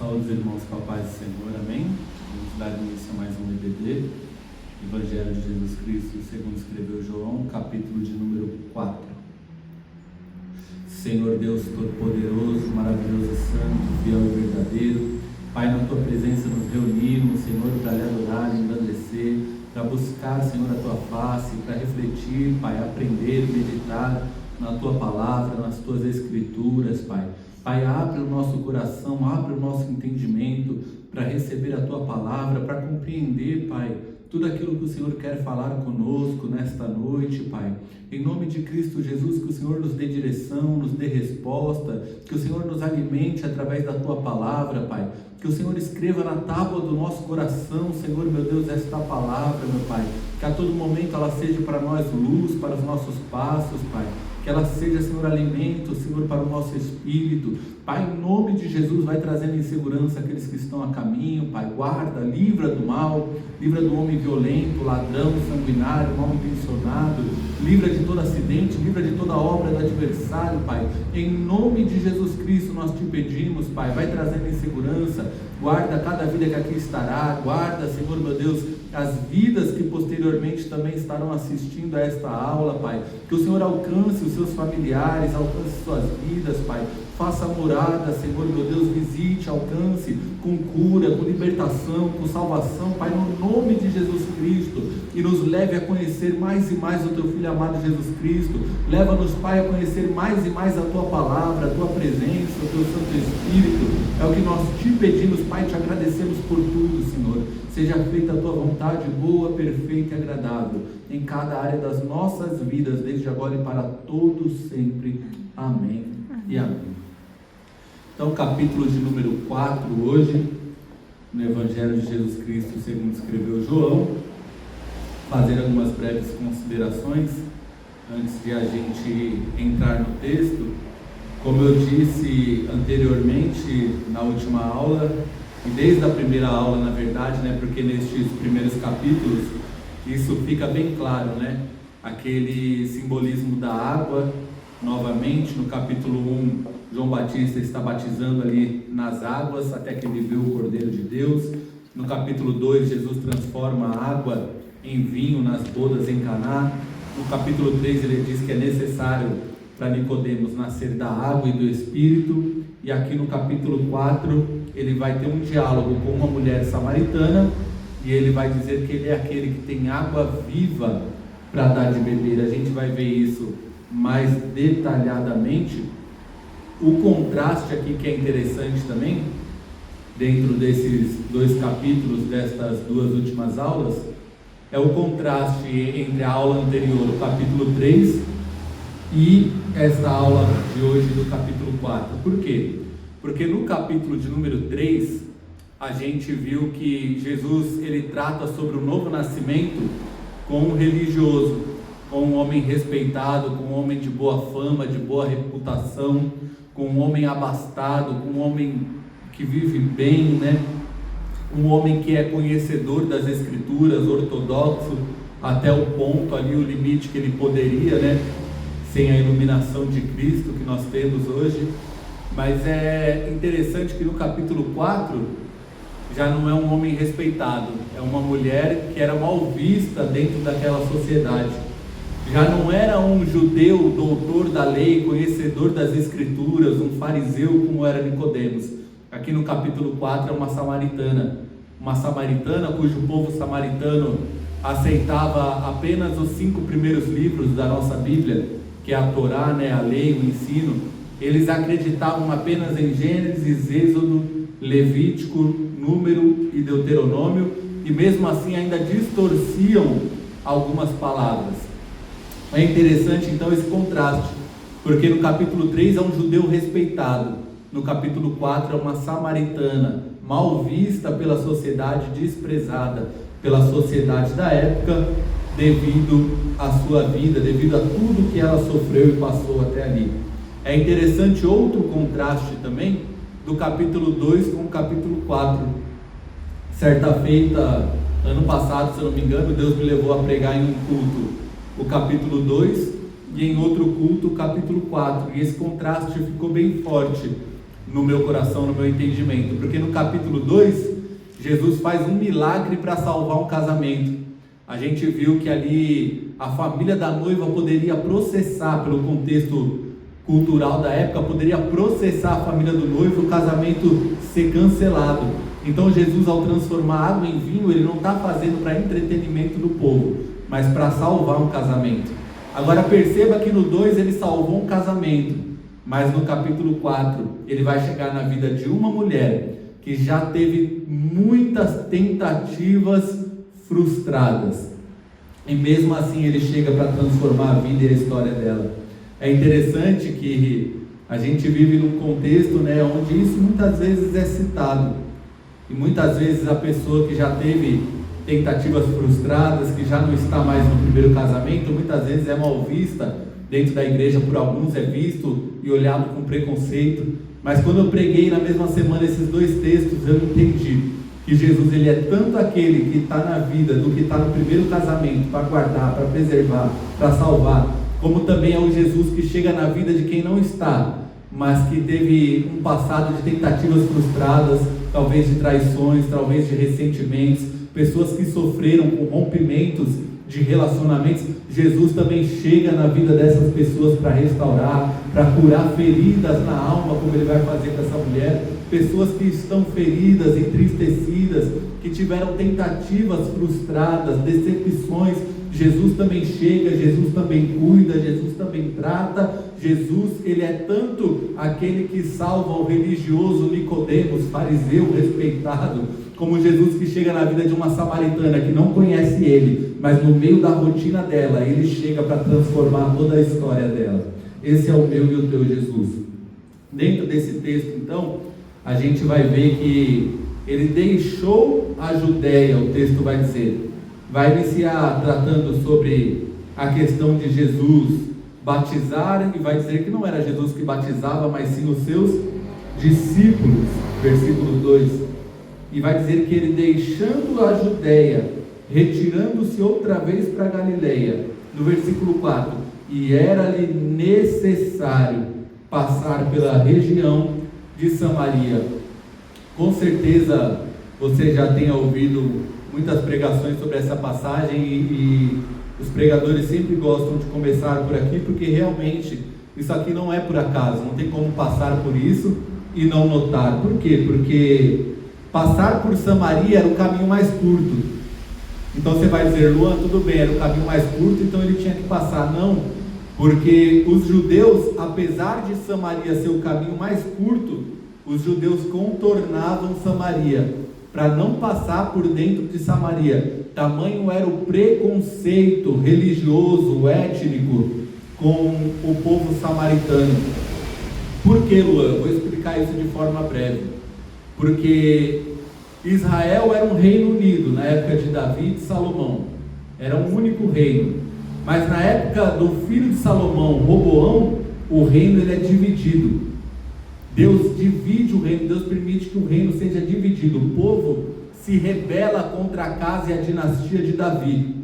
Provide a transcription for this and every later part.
Saúde, irmãos, com a paz do Senhor, amém? Vamos dar início a mais um EBD, Evangelho de Jesus Cristo, segundo escreveu João, capítulo de número 4. Senhor Deus Todo-Poderoso, maravilhoso, santo, fiel e verdadeiro, Pai, na Tua presença nos reunimos, Senhor, para lhe adorar, engrandecer, para buscar, Senhor, a Tua face, para refletir, Pai, aprender, meditar na Tua palavra, nas Tuas escrituras, Pai. Pai, abre o nosso coração, abre o nosso entendimento para receber a Tua palavra, para compreender, Pai, tudo aquilo que o Senhor quer falar conosco nesta noite, Pai. Em nome de Cristo Jesus, que o Senhor nos dê direção, nos dê resposta, que o Senhor nos alimente através da Tua palavra, Pai. Que o Senhor escreva na tábua do nosso coração, Senhor, meu Deus, esta palavra, meu Pai. Que a todo momento ela seja para nós luz, para os nossos passos, Pai. Que ela seja, Senhor, alimento, Senhor, para o nosso espírito. Pai, em nome de Jesus, vai trazendo em segurança aqueles que estão a caminho, Pai. Guarda, livra do mal, livra do homem violento, ladrão, sanguinário, mal intencionado. Livra de todo acidente, livra de toda obra do adversário, Pai. Em nome de Jesus Cristo, nós te pedimos, Pai, vai trazendo em segurança. Guarda cada vida que aqui estará. Guarda, Senhor, meu Deus, as vidas que posteriormente também estarão assistindo a esta aula, Pai. Que o Senhor alcance os seus familiares, alcance suas vidas, Pai. Faça morada, Senhor, meu Deus, visite, alcance com cura, com libertação, com salvação, Pai, no nome de Jesus Cristo, e nos leve a conhecer mais e mais o Teu Filho amado Jesus Cristo. Leva-nos, Pai, a conhecer mais e mais a Tua palavra, a Tua presença, o Teu Santo Espírito. É o que nós te pedimos, Pai, te agradecemos por tudo, Senhor. Seja feita a Tua vontade boa, perfeita e agradável em cada área das nossas vidas, desde agora e para todos sempre. Amém e amém. Então, capítulo de número 4 hoje, no Evangelho de Jesus Cristo, segundo escreveu João. Fazer algumas breves considerações antes de a gente entrar no texto. Como eu disse anteriormente na última aula, e desde a primeira aula, na verdade, né, porque nestes primeiros capítulos isso fica bem claro, né? Aquele simbolismo da água. Novamente, no capítulo 1, João Batista está batizando ali nas águas, até que ele vê o Cordeiro de Deus. No capítulo 2, Jesus transforma a água em vinho nas bodas em Caná. No capítulo 3, ele diz que é necessário para Nicodemos nascer da água e do Espírito. E aqui no capítulo 4, ele vai ter um diálogo com uma mulher samaritana, e ele vai dizer que ele é aquele que tem água viva para dar de beber. A gente vai ver isso mais detalhadamente. O contraste aqui que é interessante também, dentro desses dois capítulos, destas duas últimas aulas, é o contraste entre a aula anterior, o capítulo 3, e esta aula de hoje do capítulo 4. Por quê? Porque no capítulo de número 3, a gente viu que Jesus, ele trata sobre o novo nascimento com um religioso, com um homem respeitado, com um homem de boa fama, de boa reputação, com um homem abastado, com um homem que vive bem, né? Um homem que é conhecedor das escrituras, ortodoxo, até o ponto ali, o limite que ele poderia, né? Sem a iluminação de Cristo que nós temos hoje. Mas é interessante que no capítulo 4, já não é um homem respeitado, é uma mulher que era mal vista dentro daquela sociedade. Já não era um judeu, doutor da lei, conhecedor das escrituras, um fariseu como era Nicodemos. Aqui no capítulo 4 é uma samaritana cujo povo samaritano aceitava apenas os 5 primeiros livros da nossa Bíblia, que é a Torá, né, a lei, o ensino. Eles acreditavam apenas em Gênesis, Êxodo, Levítico, Número e Deuteronômio, e mesmo assim ainda distorciam algumas palavras. É interessante então esse contraste, porque no capítulo 3 é um judeu respeitado, no capítulo 4 é uma samaritana, mal vista pela sociedade, desprezada pela sociedade da época, devido à sua vida, devido a tudo que ela sofreu e passou até ali. É interessante outro contraste também, do capítulo 2 com o capítulo 4. Certa feita, ano passado, se eu não me engano, Deus me levou a pregar em um culto o capítulo 2 e em outro culto o capítulo 4, e esse contraste ficou bem forte. no meu coração, no meu entendimento, porque no capítulo 2, Jesus faz um milagre para salvar um casamento. A gente viu que ali a família da noiva poderia processar, pelo contexto cultural da época, poderia processar a família do noivo, o casamento ser cancelado. Então Jesus, ao transformar água em vinho, ele não está fazendo para entretenimento do povo, mas para salvar um casamento. Agora perceba que no 2 ele salvou um casamento, mas no capítulo 4 ele vai chegar na vida de uma mulher que já teve muitas tentativas frustradas, e mesmo assim ele chega para transformar a vida e a história dela. É interessante que a gente vive num contexto, né, onde isso muitas vezes é citado, e muitas vezes a pessoa que já teve tentativas frustradas, que já não está mais no primeiro casamento, muitas vezes é mal vista dentro da igreja, por alguns é visto e olhado com preconceito. Mas quando eu preguei na mesma semana esses 2 textos, eu entendi que Jesus, ele é tanto aquele que está na vida do que está no primeiro casamento, para guardar, para preservar, para salvar, como também é o Jesus que chega na vida de quem não está, mas que teve um passado de tentativas frustradas, talvez de traições, talvez de ressentimentos, pessoas que sofreram com rompimentos de relacionamentos. Jesus também chega na vida dessas pessoas para restaurar, para curar feridas na alma, como ele vai fazer com essa mulher. Pessoas que estão feridas, entristecidas, que tiveram tentativas frustradas, decepções, Jesus também chega, Jesus também cuida, Jesus também trata. Jesus, ele é tanto aquele que salva o religioso Nicodemos, fariseu respeitado, como Jesus que chega na vida de uma samaritana que não conhece ele, mas no meio da rotina dela, ele chega para transformar toda a história dela. Esse é o meu e o teu Jesus. Dentro desse texto, então, a gente vai ver que ele deixou a Judéia, o texto vai dizer. Vai iniciar tratando sobre a questão de Jesus batizar, e vai dizer que não era Jesus que batizava, mas sim os seus discípulos, versículo 2, e vai dizer que ele, deixando a Judéia, retirando-se outra vez para Galileia, no versículo 4, e era-lhe necessário passar pela região de Samaria. Com certeza você já tenha ouvido muitas pregações sobre essa passagem, e os pregadores sempre gostam de começar por aqui, porque realmente isso aqui não é por acaso, não tem como passar por isso e não notar. Por quê? Porque passar por Samaria era o caminho mais curto. Então você vai dizer, Luan, tudo bem, era o caminho mais curto, então ele tinha que passar. Não, porque os judeus, apesar de Samaria ser o caminho mais curto, os judeus contornavam Samaria para não passar por dentro de Samaria. Tamanho era o preconceito religioso, étnico com o povo samaritano. Por que, Luan? Vou explicar isso de forma breve. Porque Israel era um reino unido na época de Davi e de Salomão, era um único reino. Mas na época do filho de Salomão, Roboão, o reino ele é dividido. Deus divide o reino, Deus permite que o reino seja dividido. O povo se rebela contra a casa e a dinastia de Davi,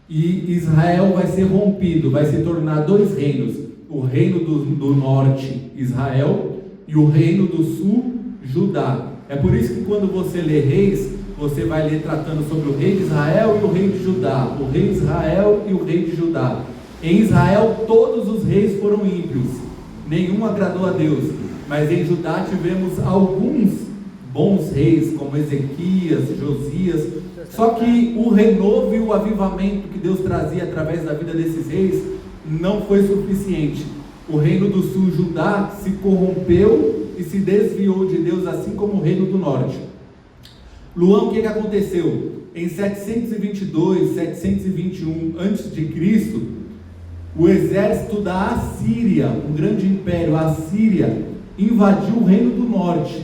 e Israel vai ser rompido, vai se tornar 2 reinos: o reino do norte, Israel, e o reino do sul, Judá. É por isso que quando você lê Reis, você vai ler tratando sobre o rei de Israel e o rei de Judá, o rei de Israel e o rei de Judá. Em Israel todos os reis foram ímpios, nenhum agradou a Deus. Mas em Judá tivemos alguns bons reis, como Ezequias, Josias. Só que o renovo e o avivamento que Deus trazia através da vida desses reis não foi suficiente. O reino do sul, Judá, se corrompeu e se desviou de Deus, assim como o reino do norte. Luan, o que aconteceu? Em 722, 721 a.C., o exército da Assíria, um grande império, a Assíria, invadiu o reino do norte,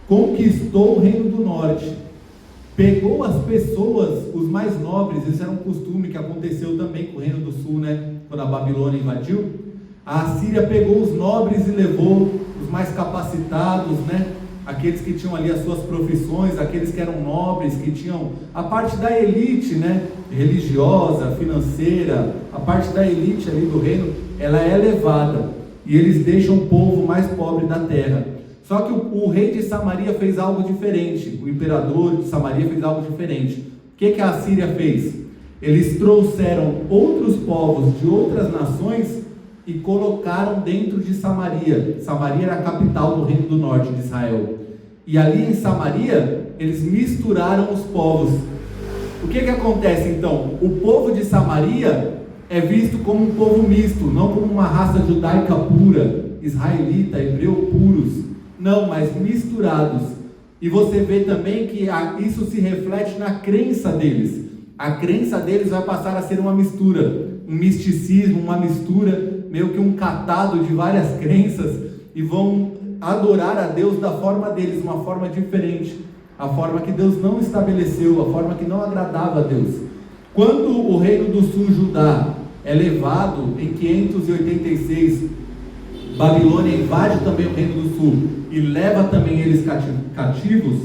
conquistou o reino do norte, pegou as pessoas, os mais nobres. Isso era um costume que aconteceu também com o reino do sul, né? Quando a Babilônia invadiu, a Assíria pegou os nobres e levou os mais capacitados, né? Aqueles que tinham ali as suas profissões, aqueles que eram nobres, que tinham a parte da elite, né? Religiosa, financeira, a parte da elite ali do reino, ela é elevada, e eles deixam o povo mais pobre da terra. Só que o rei de Samaria fez algo diferente, o imperador de Samaria fez algo diferente. O que a Assíria fez? Eles trouxeram outros povos de outras nações e colocaram dentro de Samaria. Samaria era a capital do reino do norte de Israel. E ali em Samaria, eles misturaram os povos. O que acontece então? O povo de Samaria é visto como um povo misto, não como uma raça judaica pura, israelita, hebreu puros. Não, mas misturados. E você vê também que isso se reflete na crença deles. A crença deles vai passar a ser uma mistura, um misticismo, uma mistura, meio que um catado de várias crenças, e vão adorar a Deus da forma deles, uma forma diferente, a forma que Deus não estabeleceu, a forma que não agradava a Deus. Quando o reino do sul, Judá, é levado em 586, Babilônia invade também o reino do sul e leva também eles cativos.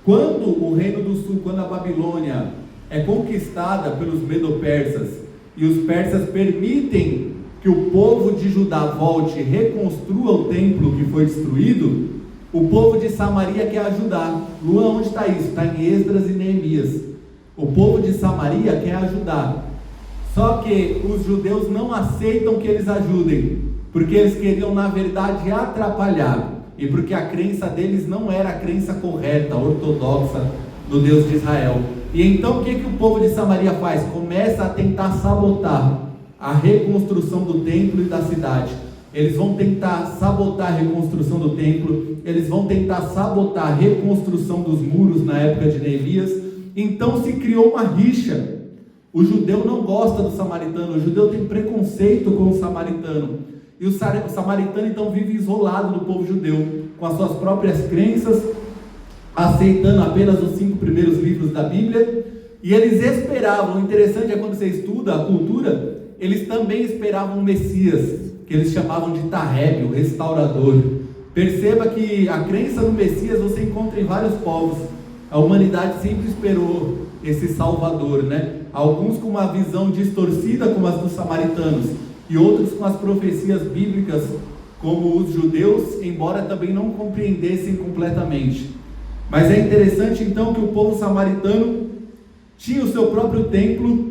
Quando o reino do sul, quando a Babilônia é conquistada pelos medo-persas e os persas permitem que o povo de Judá volte e reconstrua o templo que foi destruído, o povo de Samaria quer ajudar. Luan, onde está isso? Está em Esdras e Neemias. O povo de Samaria quer ajudar. Só que os judeus não aceitam que eles ajudem, porque eles queriam na verdade atrapalhar, e porque a crença deles não era a crença correta, ortodoxa do Deus de Israel. E então o que o povo de Samaria faz? Começa a tentar sabotar a reconstrução do templo e da cidade. Eles vão tentar sabotar a reconstrução do templo, eles vão tentar sabotar a reconstrução dos muros na época de Neemias. Então se criou uma rixa. O judeu não gosta do samaritano, o judeu tem preconceito com o samaritano. E o samaritano então vive isolado do povo judeu, com as suas próprias crenças, aceitando apenas os 5 primeiros livros da Bíblia. E eles esperavam, o interessante é quando você estuda a cultura, eles também esperavam um Messias, que eles chamavam de Tareb, o restaurador. Perceba que a crença no Messias você encontra em vários povos. A humanidade sempre esperou esse Salvador, né? Alguns com uma visão distorcida como as dos samaritanos, e outros com as profecias bíblicas como os judeus, embora também não compreendessem completamente. Mas é interessante então que o povo samaritano tinha o seu próprio templo,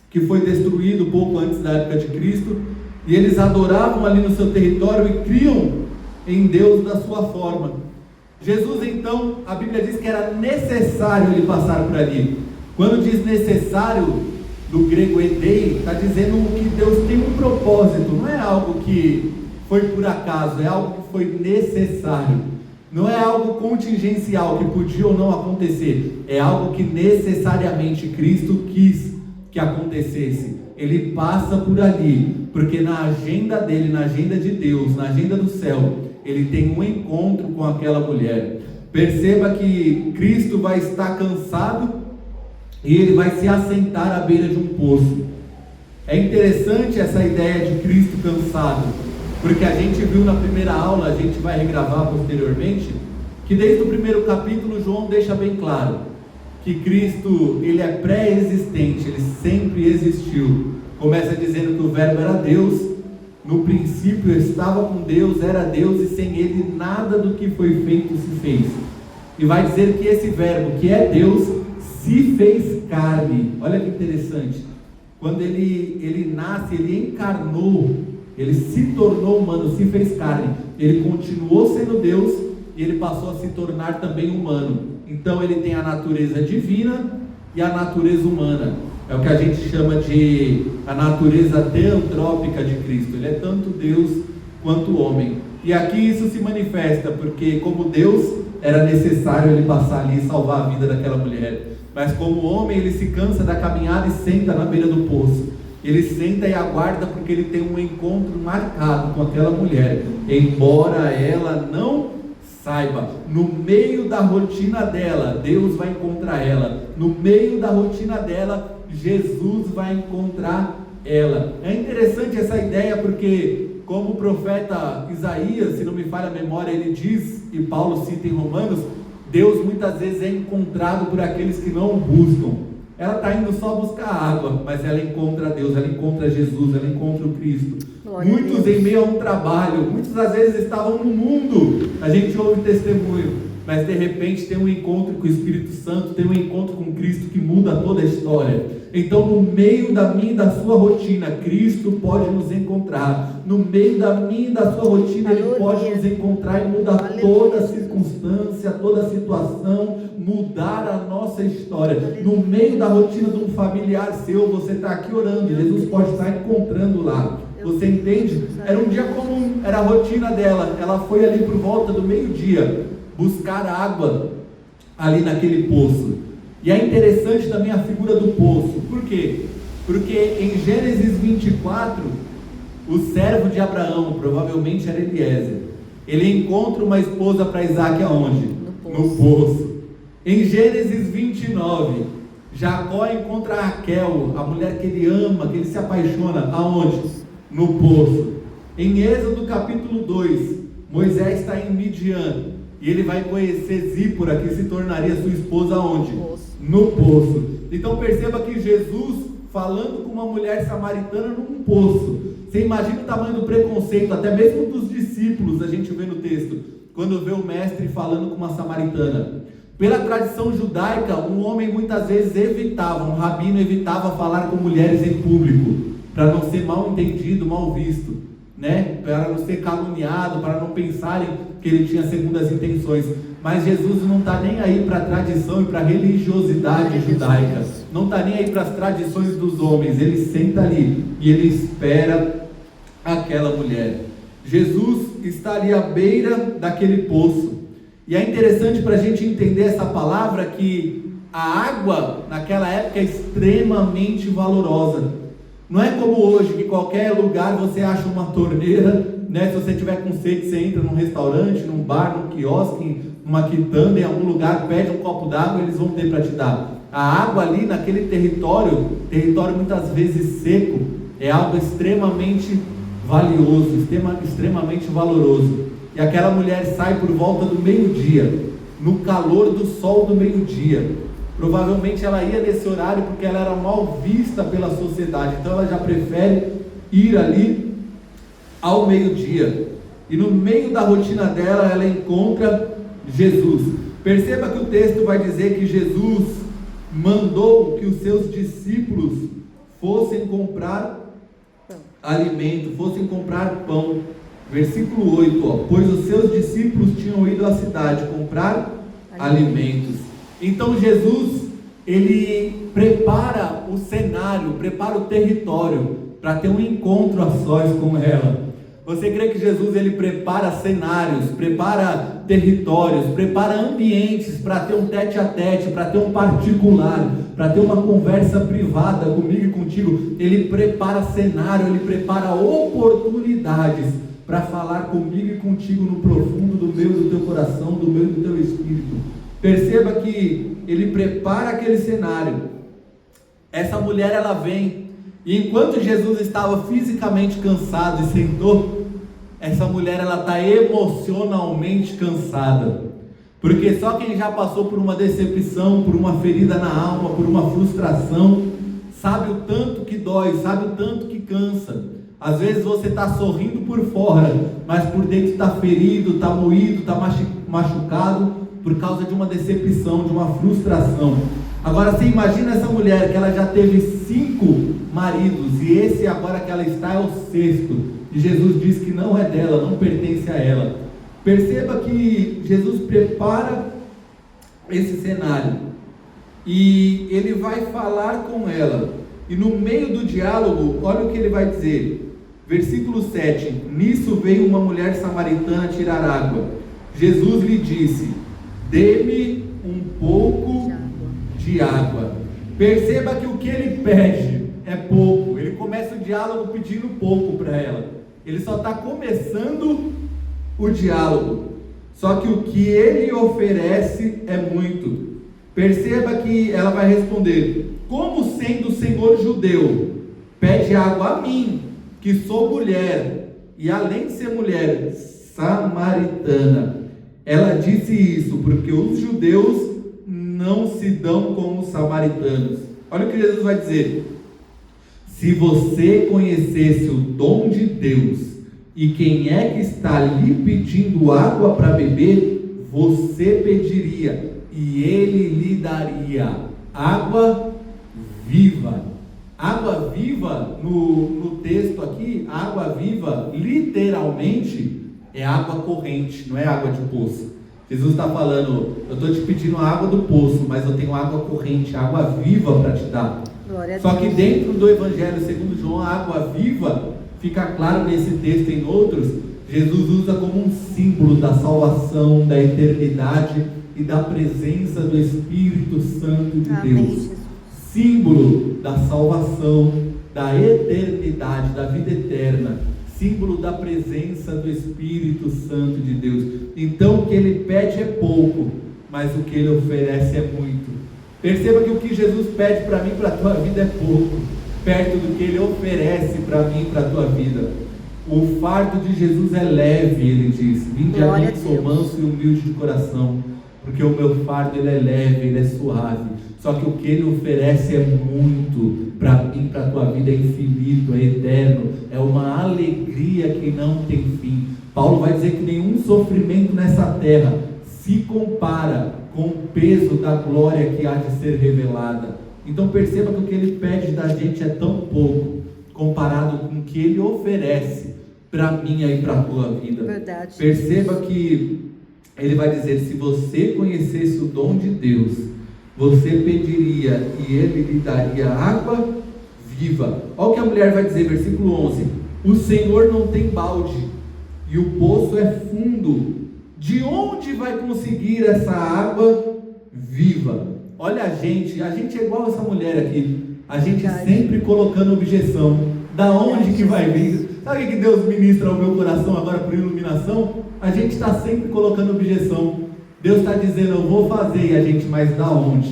que foi destruído pouco antes da época de Cristo, e eles adoravam ali no seu território e criam em Deus da sua forma. Jesus então, a Bíblia diz que era necessário ele passar por ali. Quando diz necessário, do grego edei, está dizendo que Deus tem um propósito, não é algo que foi por acaso, é algo que foi necessário, não é algo contingencial, que podia ou não acontecer, é algo que necessariamente Cristo quis que acontecesse. Ele passa por ali, porque na agenda dele, na agenda de Deus, na agenda do céu, ele tem um encontro com aquela mulher. Perceba que Cristo vai estar cansado e ele vai se assentar à beira de um poço. É interessante essa ideia de Cristo cansado, porque a gente viu na primeira aula, a gente vai regravar posteriormente, que desde o primeiro capítulo João deixa bem claro que Cristo, ele é pré-existente, ele sempre existiu. Começa dizendo que o verbo era Deus, no princípio estava com Deus, era Deus, e sem ele nada do que foi feito se fez. E vai dizer que esse verbo, que é Deus, se fez carne. Olha que interessante. Quando ele nasce, ele encarnou, ele se tornou humano, se fez carne. Ele continuou sendo Deus e ele passou a se tornar também humano. Então ele tem a natureza divina e a natureza humana. É o que a gente chama de a natureza teantrópica de Cristo. Ele é tanto Deus quanto homem. E aqui isso se manifesta, porque como Deus, era necessário ele passar ali e salvar a vida daquela mulher. Mas como homem, ele se cansa da caminhada e senta na beira do poço. Ele senta e aguarda, porque ele tem um encontro marcado com aquela mulher, embora ela não saiba. No meio da rotina dela, Deus vai encontrar ela. No meio da rotina dela, Jesus vai encontrar ela. É interessante essa ideia, porque como o profeta Isaías, se não me falha a memória, ele diz, e Paulo cita em Romanos, Deus muitas vezes é encontrado por aqueles que não o buscam. Ela está indo só buscar água, mas ela encontra Deus, ela encontra Jesus, ela encontra o Cristo. Muitos em meio a um trabalho, muitos às vezes estavam no mundo, a gente ouve testemunho, mas de repente tem um encontro com o Espírito Santo, tem um encontro com Cristo que muda toda a história. Então, no meio da minha e da sua rotina, Cristo pode nos encontrar. No meio da minha e da sua rotina, Ele pode nos encontrar e mudar toda a circunstância, toda a situação, mudar a nossa história. No meio da rotina de um familiar seu, você está aqui orando, Jesus pode estar encontrando lá. Você entende? Era um dia comum, era a rotina dela. Ela foi ali por volta do meio-dia buscar água ali naquele poço. E é interessante também a figura do poço. Por quê? Porque em Gênesis 24, o servo de Abraão, provavelmente era Eliezer, ele encontra uma esposa para Isaac aonde? No poço. Em Gênesis 29, Jacó encontra Raquel, a mulher que ele ama, que ele se apaixona, aonde? No poço. Em Êxodo capítulo 2, Moisés está em Midian, e ele vai conhecer Zípora, que se tornaria sua esposa aonde? No poço. Então perceba que Jesus falando com uma mulher samaritana num poço. Você imagina o tamanho do preconceito, até mesmo dos discípulos, a gente vê no texto, quando vê o mestre falando com uma samaritana. Pela tradição judaica, um homem muitas vezes evitava, um rabino evitava falar com mulheres em público, para não ser mal entendido, mal visto, né? Para não ser caluniado, para não pensarem que ele tinha segundas intenções. Mas Jesus não está nem aí para a tradição e para a religiosidade judaica, não está nem aí para as tradições dos homens. Ele senta ali e ele espera aquela mulher. Jesus está ali à beira daquele poço, e é interessante para a gente entender essa palavra, que a água naquela época é extremamente valorosa. Não é como hoje, que qualquer lugar você acha uma torneira, né? Se você tiver com sede, você entra num restaurante, num bar, num quiosque, numa quitanda, em algum lugar, pede um copo d'água, eles vão ter para te dar. A água ali naquele território muitas vezes seco, é algo extremamente valioso, extremamente valoroso. E aquela mulher sai por volta do meio-dia, no calor do sol do meio-dia. Provavelmente ela ia nesse horário porque ela era mal vista pela sociedade, então ela já prefere ir ali ao meio-dia. E no meio da rotina dela, ela encontra Jesus. Perceba que o texto vai dizer que Jesus mandou que os seus discípulos fossem comprar alimento, fossem comprar pão. Versículo 8, pois os seus discípulos tinham ido à cidade comprar alimentos. Então Jesus, ele prepara o cenário, prepara o território para ter um encontro a sós com ela. Você crê que Jesus, ele prepara cenários, prepara territórios, prepara ambientes para ter um tete-a-tete, para ter um particular, para ter uma conversa privada comigo e contigo? Ele prepara cenário, ele prepara oportunidades para falar comigo e contigo no profundo do meu e do teu coração, do meu e do teu espírito. Perceba que ele prepara aquele cenário. Essa mulher, ela vem, e enquanto Jesus estava fisicamente cansado e sentou, essa mulher, ela está emocionalmente cansada, porque só quem já passou por uma decepção, por uma ferida na alma, por uma frustração, sabe o tanto que dói, sabe o tanto que cansa. Às vezes você está sorrindo por fora, mas por dentro está ferido, está moído, está machucado, por causa de uma decepção, de uma frustração. Agora você imagina essa mulher, que ela já teve 5 maridos, e esse agora que ela está é o 6º, e Jesus diz que não é dela, não pertence a ela. Perceba que Jesus prepara esse cenário, e ele vai falar com ela, e no meio do diálogo, olha o que ele vai dizer, versículo 7, nisso veio uma mulher samaritana tirar água. Jesus lhe disse, dê-me um pouco de água. Perceba que o que ele pede é pouco. Ele começa o diálogo pedindo pouco para ela. Ele só está começando o diálogo. Só que o que ele oferece é muito. Perceba que ela vai responder, como sendo o Senhor judeu, pede água a mim, que sou mulher, e além de ser mulher, samaritana. Ela disse isso porque os judeus não se dão com os samaritanos. Olha o que Jesus vai dizer: se você conhecesse o dom de Deus e quem é que está lhe pedindo água para beber, você pediria e ele lhe daria água viva. Água viva, no texto aqui, água viva, literalmente, é água corrente, não é água de poço. Jesus está falando, eu estou te pedindo a água do poço, mas eu tenho água corrente, água viva para te dar. Só que dentro do Evangelho segundo João, a água viva, fica claro nesse texto e em outros, Jesus usa como um símbolo da salvação, da eternidade e da presença do Espírito Santo de Deus. Símbolo da salvação, da eternidade, da vida eterna, símbolo da presença do Espírito Santo de Deus. Então o que ele pede é pouco, mas o que ele oferece é muito. Perceba que o que Jesus pede para mim e para a tua vida é pouco, perto do que ele oferece para mim e para a tua vida. O fardo de Jesus é leve, ele diz: vinde a mim que sou manso e humilde de coração, porque o meu fardo ele é leve, ele é suave. Só que o que ele oferece é muito, para mim, para a tua vida, é infinito, é eterno, é uma alegria que não tem fim. Paulo vai dizer que nenhum sofrimento nessa terra se compara com o peso da glória que há de ser revelada. Então perceba que o que ele pede da gente é tão pouco, comparado com o que ele oferece para a minha e para a tua vida. Verdade. Perceba que ele vai dizer: se você conhecesse o dom de Deus, você pediria e ele lhe daria água viva. Olha o que a mulher vai dizer, versículo 11: o Senhor não tem balde e o poço é fundo, de onde vai conseguir essa água viva? Olha, a gente é igual essa mulher aqui, a gente sempre colocando objeção. Da onde que vai vir? Sabe o que Deus ministra ao meu coração agora por iluminação? A gente está sempre colocando objeção. Deus está dizendo, eu vou fazer, e a gente, mas da onde?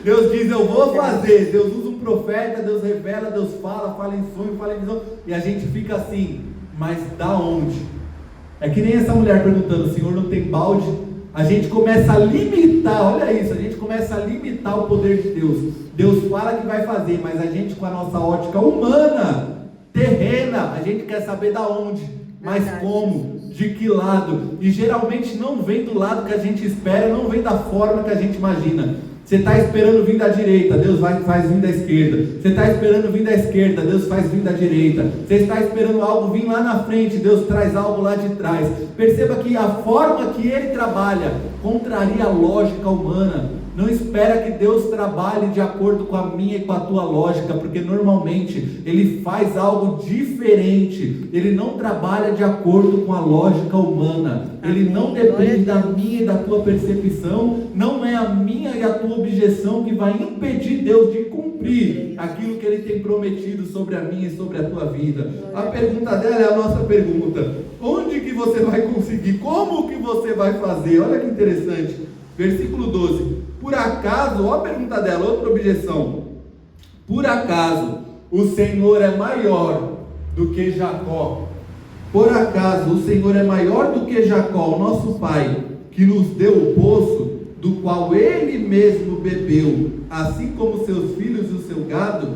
Deus diz, eu vou fazer. Deus usa um profeta, Deus revela, Deus fala em sonho, fala em visão, e a gente fica assim, mas da onde? É que nem essa mulher perguntando, o Senhor não tem balde? A gente começa a limitar, olha isso, a gente começa a limitar o poder de Deus. Deus fala que vai fazer, mas a gente, com a nossa ótica humana, terrena, a gente quer saber da onde, mas como, de que lado, e geralmente não vem do lado que a gente espera, não vem da forma que a gente imagina. Você está esperando vir da direita, Deus faz vir da esquerda. Você está esperando vir da esquerda, Deus faz vir da direita. Você está esperando algo vir lá na frente, Deus traz algo lá de trás. Perceba que a forma que Ele trabalha contraria a lógica humana. Não espera que Deus trabalhe de acordo com a minha e com a tua lógica, porque normalmente Ele faz algo diferente. Ele não trabalha de acordo com a lógica humana. Ele não depende da minha e da tua percepção. Não é a minha e a tua objeção que vai impedir Deus de cumprir aquilo que Ele tem prometido sobre a minha e sobre a tua vida. A pergunta dela é a nossa pergunta: onde que você vai conseguir? Como que você vai fazer? Olha que interessante, versículo 12: por acaso, olha a pergunta dela, outra objeção, por acaso o Senhor é maior do que Jacó? Por acaso o Senhor é maior do que Jacó, o nosso pai, que nos deu o poço, do qual ele mesmo bebeu, assim como seus filhos e o seu gado?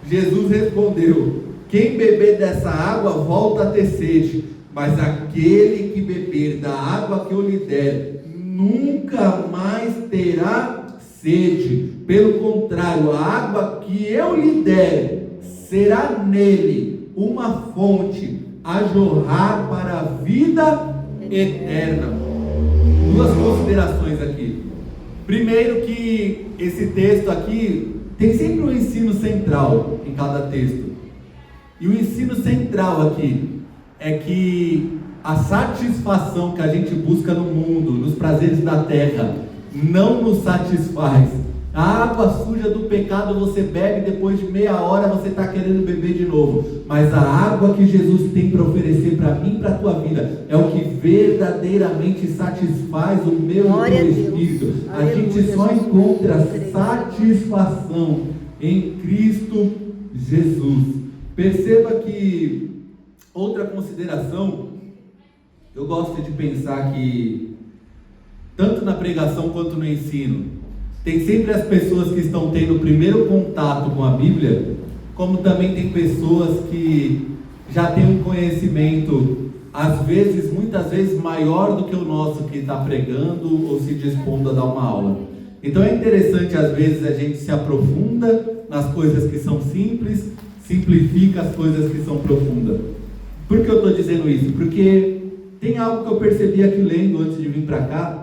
Jesus respondeu: quem beber dessa água volta a ter sede, mas aquele que beber da água que eu lhe der, nunca mais terá sede. Pelo contrário, a água que eu lhe der será nele uma fonte a jorrar para a vida eterna. Duas considerações aqui. Primeiro, que esse texto aqui tem sempre um ensino central em cada texto. E o ensino central aqui é que a satisfação que a gente busca no mundo, nos prazeres da terra, não nos satisfaz. A água suja do pecado você bebe, depois de meia hora você está querendo beber de novo. Mas a água que Jesus tem para oferecer para mim e para a tua vida é o que verdadeiramente satisfaz o meu e o teu espírito. A gente só encontra satisfação em Cristo Jesus. Perceba que outra consideração, eu gosto de pensar que tanto na pregação quanto no ensino, Tem sempre as pessoas que estão tendo o primeiro contato com a Bíblia, como também tem pessoas que já têm um conhecimento, às vezes, muitas vezes, maior do que o nosso que está pregando ou se dispondo a dar uma aula. Então é interessante, às vezes, a gente se aprofunda nas coisas que são simples, simplifica as coisas que são profundas. Por que eu estou dizendo isso? Porque tem algo que eu percebi aqui lendo antes de vir para cá.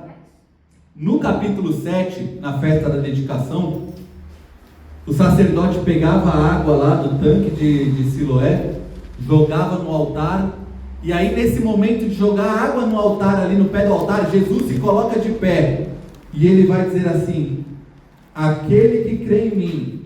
No capítulo 7, na festa da dedicação, o sacerdote pegava a água lá do tanque de Siloé, jogava no altar, e aí nesse momento de jogar água no altar, ali no pé do altar, Jesus se coloca de pé, e ele vai dizer assim: aquele que crê em mim,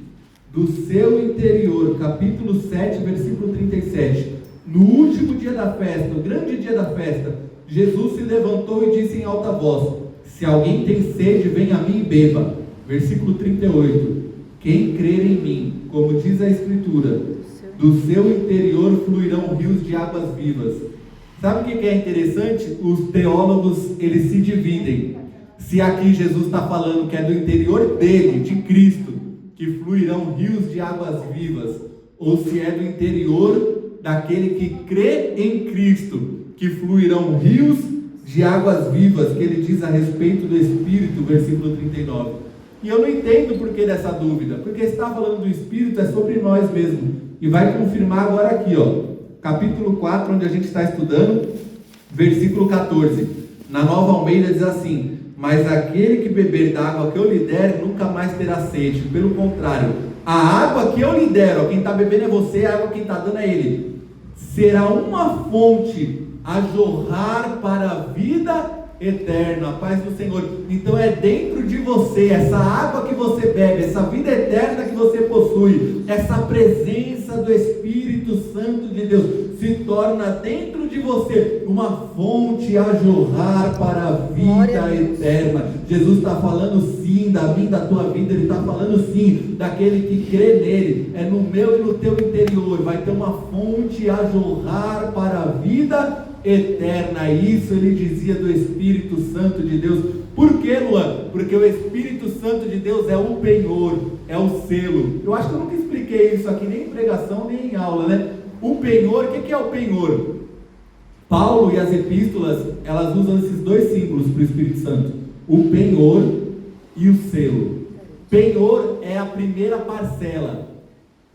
do seu interior, capítulo 7, versículo 37, no último dia da festa, o grande dia da festa, Jesus se levantou e disse em alta voz: se alguém tem sede, venha a mim e beba. Versículo 38, quem crer em mim, como diz a Escritura, do seu interior fluirão rios de águas vivas. Sabe o que é interessante? Os teólogos, eles se dividem. Se aqui Jesus está falando que é do interior dele, de Cristo, que fluirão rios de águas vivas, ou se é do interior daquele que crê em Cristo, que fluirão rios de águas vivas, que ele diz a respeito do Espírito, versículo 39. E eu não entendo por que dessa dúvida, porque se está falando do Espírito, é sobre nós mesmo, e vai confirmar agora aqui, capítulo 4, onde a gente está estudando, versículo 14, na Nova Almeida diz assim: mas aquele que beber da água que eu lhe der, nunca mais terá sede, pelo contrário, a água que eu lhe der, quem está bebendo é você, a água quem está dando é ele, será uma fonte a jorrar para a vida eterna. A paz do Senhor. Então é dentro de você, essa água que você bebe, essa vida eterna que você possui, essa presença do Espírito Santo de Deus se torna dentro de você uma fonte a jorrar para a vida eterna. Jesus está falando sim da minha, da tua vida. Ele está falando sim daquele que crê nele. É no meu e no teu interior vai ter uma fonte a jorrar para a vida eterna. Isso ele dizia do Espírito Santo de Deus. Por que, Luan? Porque o Espírito Santo de Deus é o penhor, é o selo. Eu acho que eu nunca expliquei isso aqui, nem em pregação, nem em aula, né? O penhor, o que é o penhor? Paulo e as epístolas, elas usam esses dois símbolos para o Espírito Santo: o penhor e o selo. Penhor é a primeira parcela,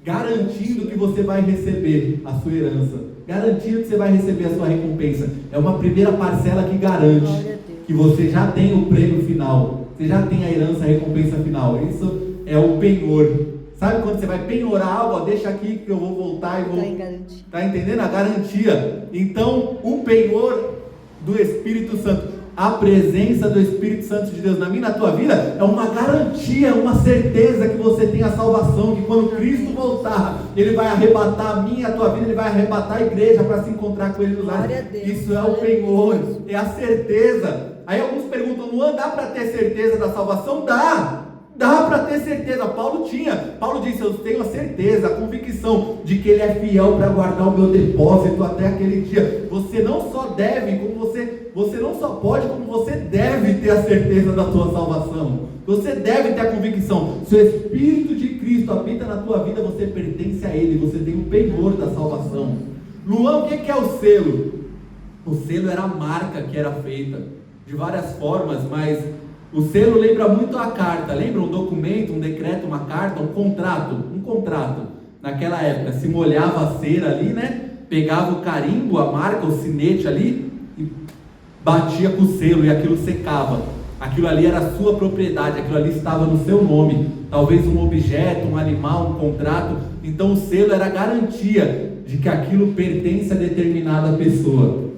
garantindo que você vai receber a sua herança, garantindo que você vai receber a sua recompensa. É uma primeira parcela que garante que você já tem o prêmio final, você já tem a herança, a recompensa final. Isso é o penhor. Sabe quando você vai penhorar algo? Deixa aqui que eu vou voltar e vou... Está entendendo? A garantia. Então, o penhor do Espírito Santo, a presença do Espírito Santo de Deus na minha e na tua vida, é uma garantia, uma certeza que você tem a salvação, que quando Cristo voltar, Ele vai arrebatar a minha e a tua vida, Ele vai arrebatar a igreja para se encontrar com Ele nos ares. Isso é o penhor, é a certeza. Aí alguns perguntam: Luan, dá para ter certeza da salvação? Dá para ter certeza. Paulo disse: eu tenho a certeza, a convicção de que Ele é fiel para guardar o meu depósito até aquele dia. Você não só deve, como você não só pode, como você deve ter a certeza da tua salvação. Você deve ter a convicção. Se o Espírito de Cristo habita na tua vida, você pertence a Ele, você tem o penhor da salvação. Luan, o que é o selo? O selo era a marca que era feita de várias formas, mas o selo lembra muito a carta. Lembra um documento, um decreto, uma carta, um contrato. Naquela época se molhava a cera ali, né? Pegava o carimbo, a marca, o sinete ali e batia com o selo, e aquilo secava. Aquilo ali era a sua propriedade, aquilo ali estava no seu nome. Talvez um objeto, um animal, um contrato. Então o selo era a garantia de que aquilo pertence a determinada pessoa.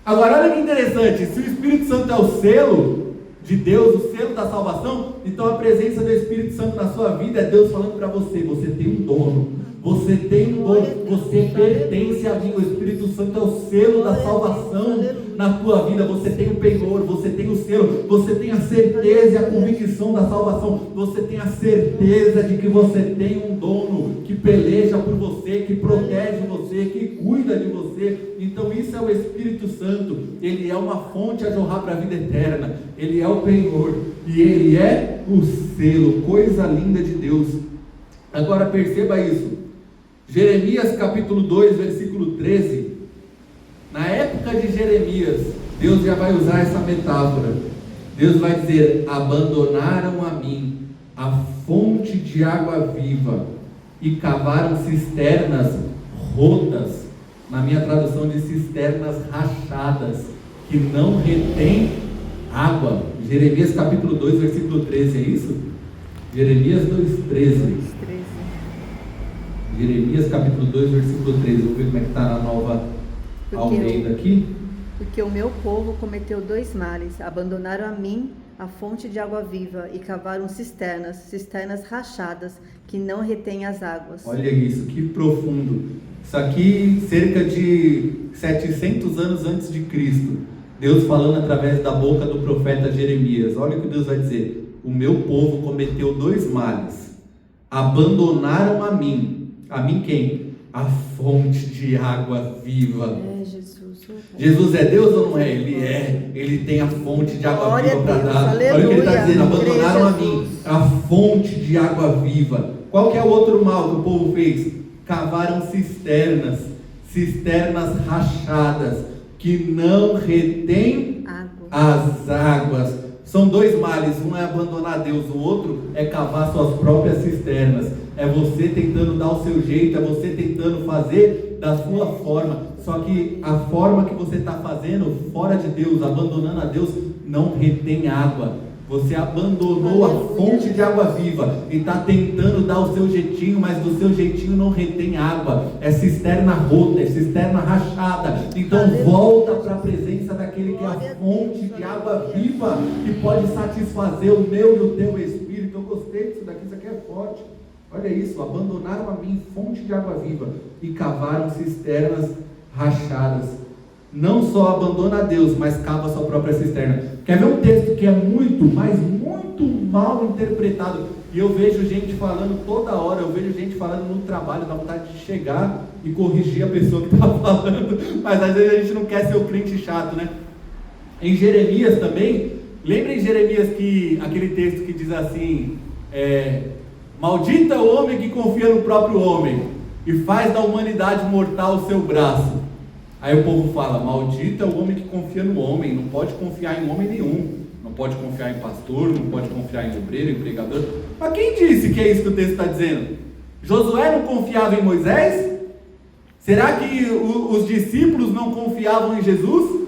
Agora olha que interessante, se o Espírito Santo é o selo de Deus, o selo da salvação, então a presença do Espírito Santo na sua vida é Deus falando para você: você tem um dono, você tem um dono, você pertence a mim. O Espírito Santo é o selo da salvação na tua vida. Você tem o penhor, você tem o selo. selo, você tem a certeza e a convicção da salvação, você tem a certeza de que você tem um dono que peleja por você, que protege você, que cuida de você. Então isso é o Espírito Santo, ele é uma fonte a jorrar para a vida eterna, ele é o penhor e ele é o selo, coisa linda de Deus. Agora perceba isso, Jeremias capítulo 2, versículo 13, na época de Jeremias, Deus já vai usar essa metáfora. Deus vai dizer: abandonaram a mim a fonte de água viva e cavaram cisternas rotas, na minha tradução de cisternas rachadas, que não retém água. Jeremias capítulo 2, versículo 13, é isso? Jeremias 2:13. Jeremias capítulo 2, versículo 13. Vou ver como é que está na Nova Almeida aqui. Porque o meu povo cometeu 2 males: abandonaram a mim a fonte de água viva e cavaram cisternas rachadas, que não retêm as águas. Olha isso, que profundo. Isso aqui cerca de 700 anos antes de Cristo, Deus falando através da boca do profeta Jeremias. Olha o que Deus vai dizer: o meu povo cometeu 2 males, abandonaram a mim quem? A fonte de água viva. Jesus é Deus ou não é? Ele tem a fonte de água viva para dar. Aleluia. Olha o que ele está dizendo: abandonaram a mim a fonte de água viva. Qual que é o outro mal que o povo fez? Cavaram cisternas rachadas, que não retêm as águas. São 2 males, um é abandonar Deus, o outro é cavar suas próprias cisternas. É você tentando dar o seu jeito, é você tentando fazer da sua forma. Só que a forma que você está fazendo fora de Deus, abandonando a Deus, não retém água. Você abandonou a fonte de água viva e está tentando dar o seu jeitinho, mas do seu jeitinho não retém água. É cisterna rota, é cisterna rachada. Então volta para a presença daquele que é a fonte de água viva, que pode satisfazer o meu e o teu espírito. Eu gostei disso daqui, isso aqui é forte. Olha isso: abandonaram a mim fonte de água viva e cavaram cisternas rachadas. Não só abandona a Deus, mas cava a sua própria cisterna. Quer ver um texto que é muito, mas muito mal interpretado? E eu vejo gente falando toda hora, eu vejo gente falando no trabalho, dá vontade de chegar e corrigir a pessoa que está falando, mas às vezes a gente não quer ser o crente chato, né? Em Jeremias também, lembra em Jeremias que aquele texto que diz assim: maldito é o homem que confia no próprio homem e faz da humanidade mortal o seu braço. Aí o povo fala: maldito é o homem que confia no homem, não pode confiar em homem nenhum, não pode confiar em pastor, não pode confiar em obreiro, em pregador. Mas quem disse que é isso que o texto está dizendo? Josué não confiava em Moisés? Será que os discípulos não confiavam em Jesus?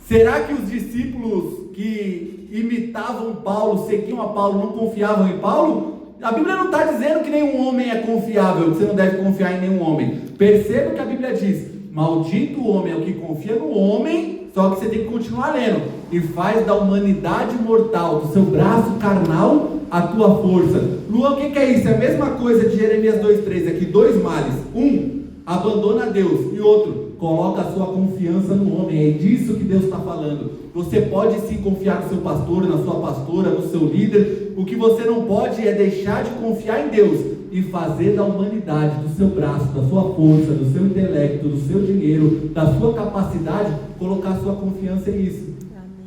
Será que os discípulos que imitavam Paulo, seguiam a Paulo, não confiavam em Paulo? A Bíblia não está dizendo que nenhum homem é confiável, que você não deve confiar em nenhum homem. Perceba o que a Bíblia diz: maldito o homem é o que confia no homem. Só que você tem que continuar lendo: e faz da humanidade mortal, do seu braço carnal, a tua força. Luan, o que é isso? É a mesma coisa de Jeremias 2:13 aqui: 2 males. Um, abandona Deus, e outro, coloca a sua confiança no homem. É disso que Deus está falando. Você pode sim confiar no seu pastor, na sua pastora, no seu líder. O que você não pode é deixar de confiar em Deus e fazer da humanidade, do seu braço, da sua força, do seu intelecto, do seu dinheiro, da sua capacidade, colocar a sua confiança nisso.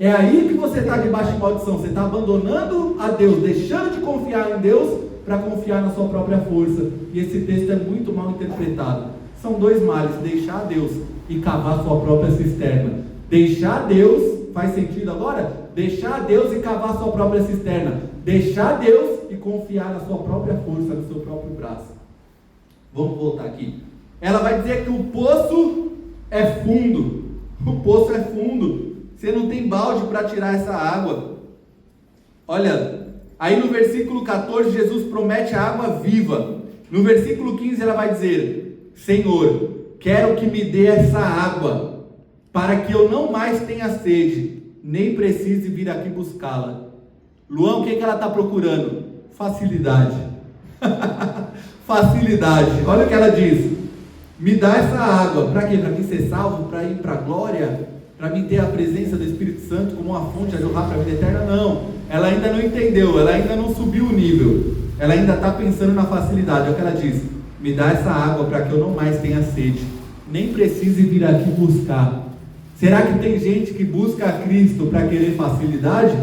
É aí que você está debaixo de maldição. Você está abandonando a Deus, deixando de confiar em Deus para confiar na sua própria força. E esse texto é muito mal interpretado. São 2 males: deixar Deus e cavar sua própria cisterna. Deixar Deus, faz sentido agora? Deixar Deus e cavar sua própria cisterna. Deixar Deus e confiar na sua própria força, no seu próprio braço. Vamos voltar aqui. Ela vai dizer que o poço é fundo. O poço é fundo. Você não tem balde para tirar essa água. Olha, aí no versículo 14, Jesus promete a água viva. No versículo 15 ela vai dizer: Senhor, quero que me dê essa água, para que eu não mais tenha sede, nem precise vir aqui buscá-la. Luan, o que ela está procurando? Facilidade. Facilidade. Olha o que ela diz: me dá essa água. Para quê? Para mim ser salvo? Para ir para a glória? para mim ter a presença do Espírito Santo como uma fonte a jorrar para a vida eterna? Não, ela ainda não entendeu, ela ainda não subiu o nível, ela ainda está pensando na facilidade. É o que ela diz: me dá essa água para que eu não mais tenha sede, nem precise vir aqui buscar. Será que tem gente que busca a Cristo para querer facilidade?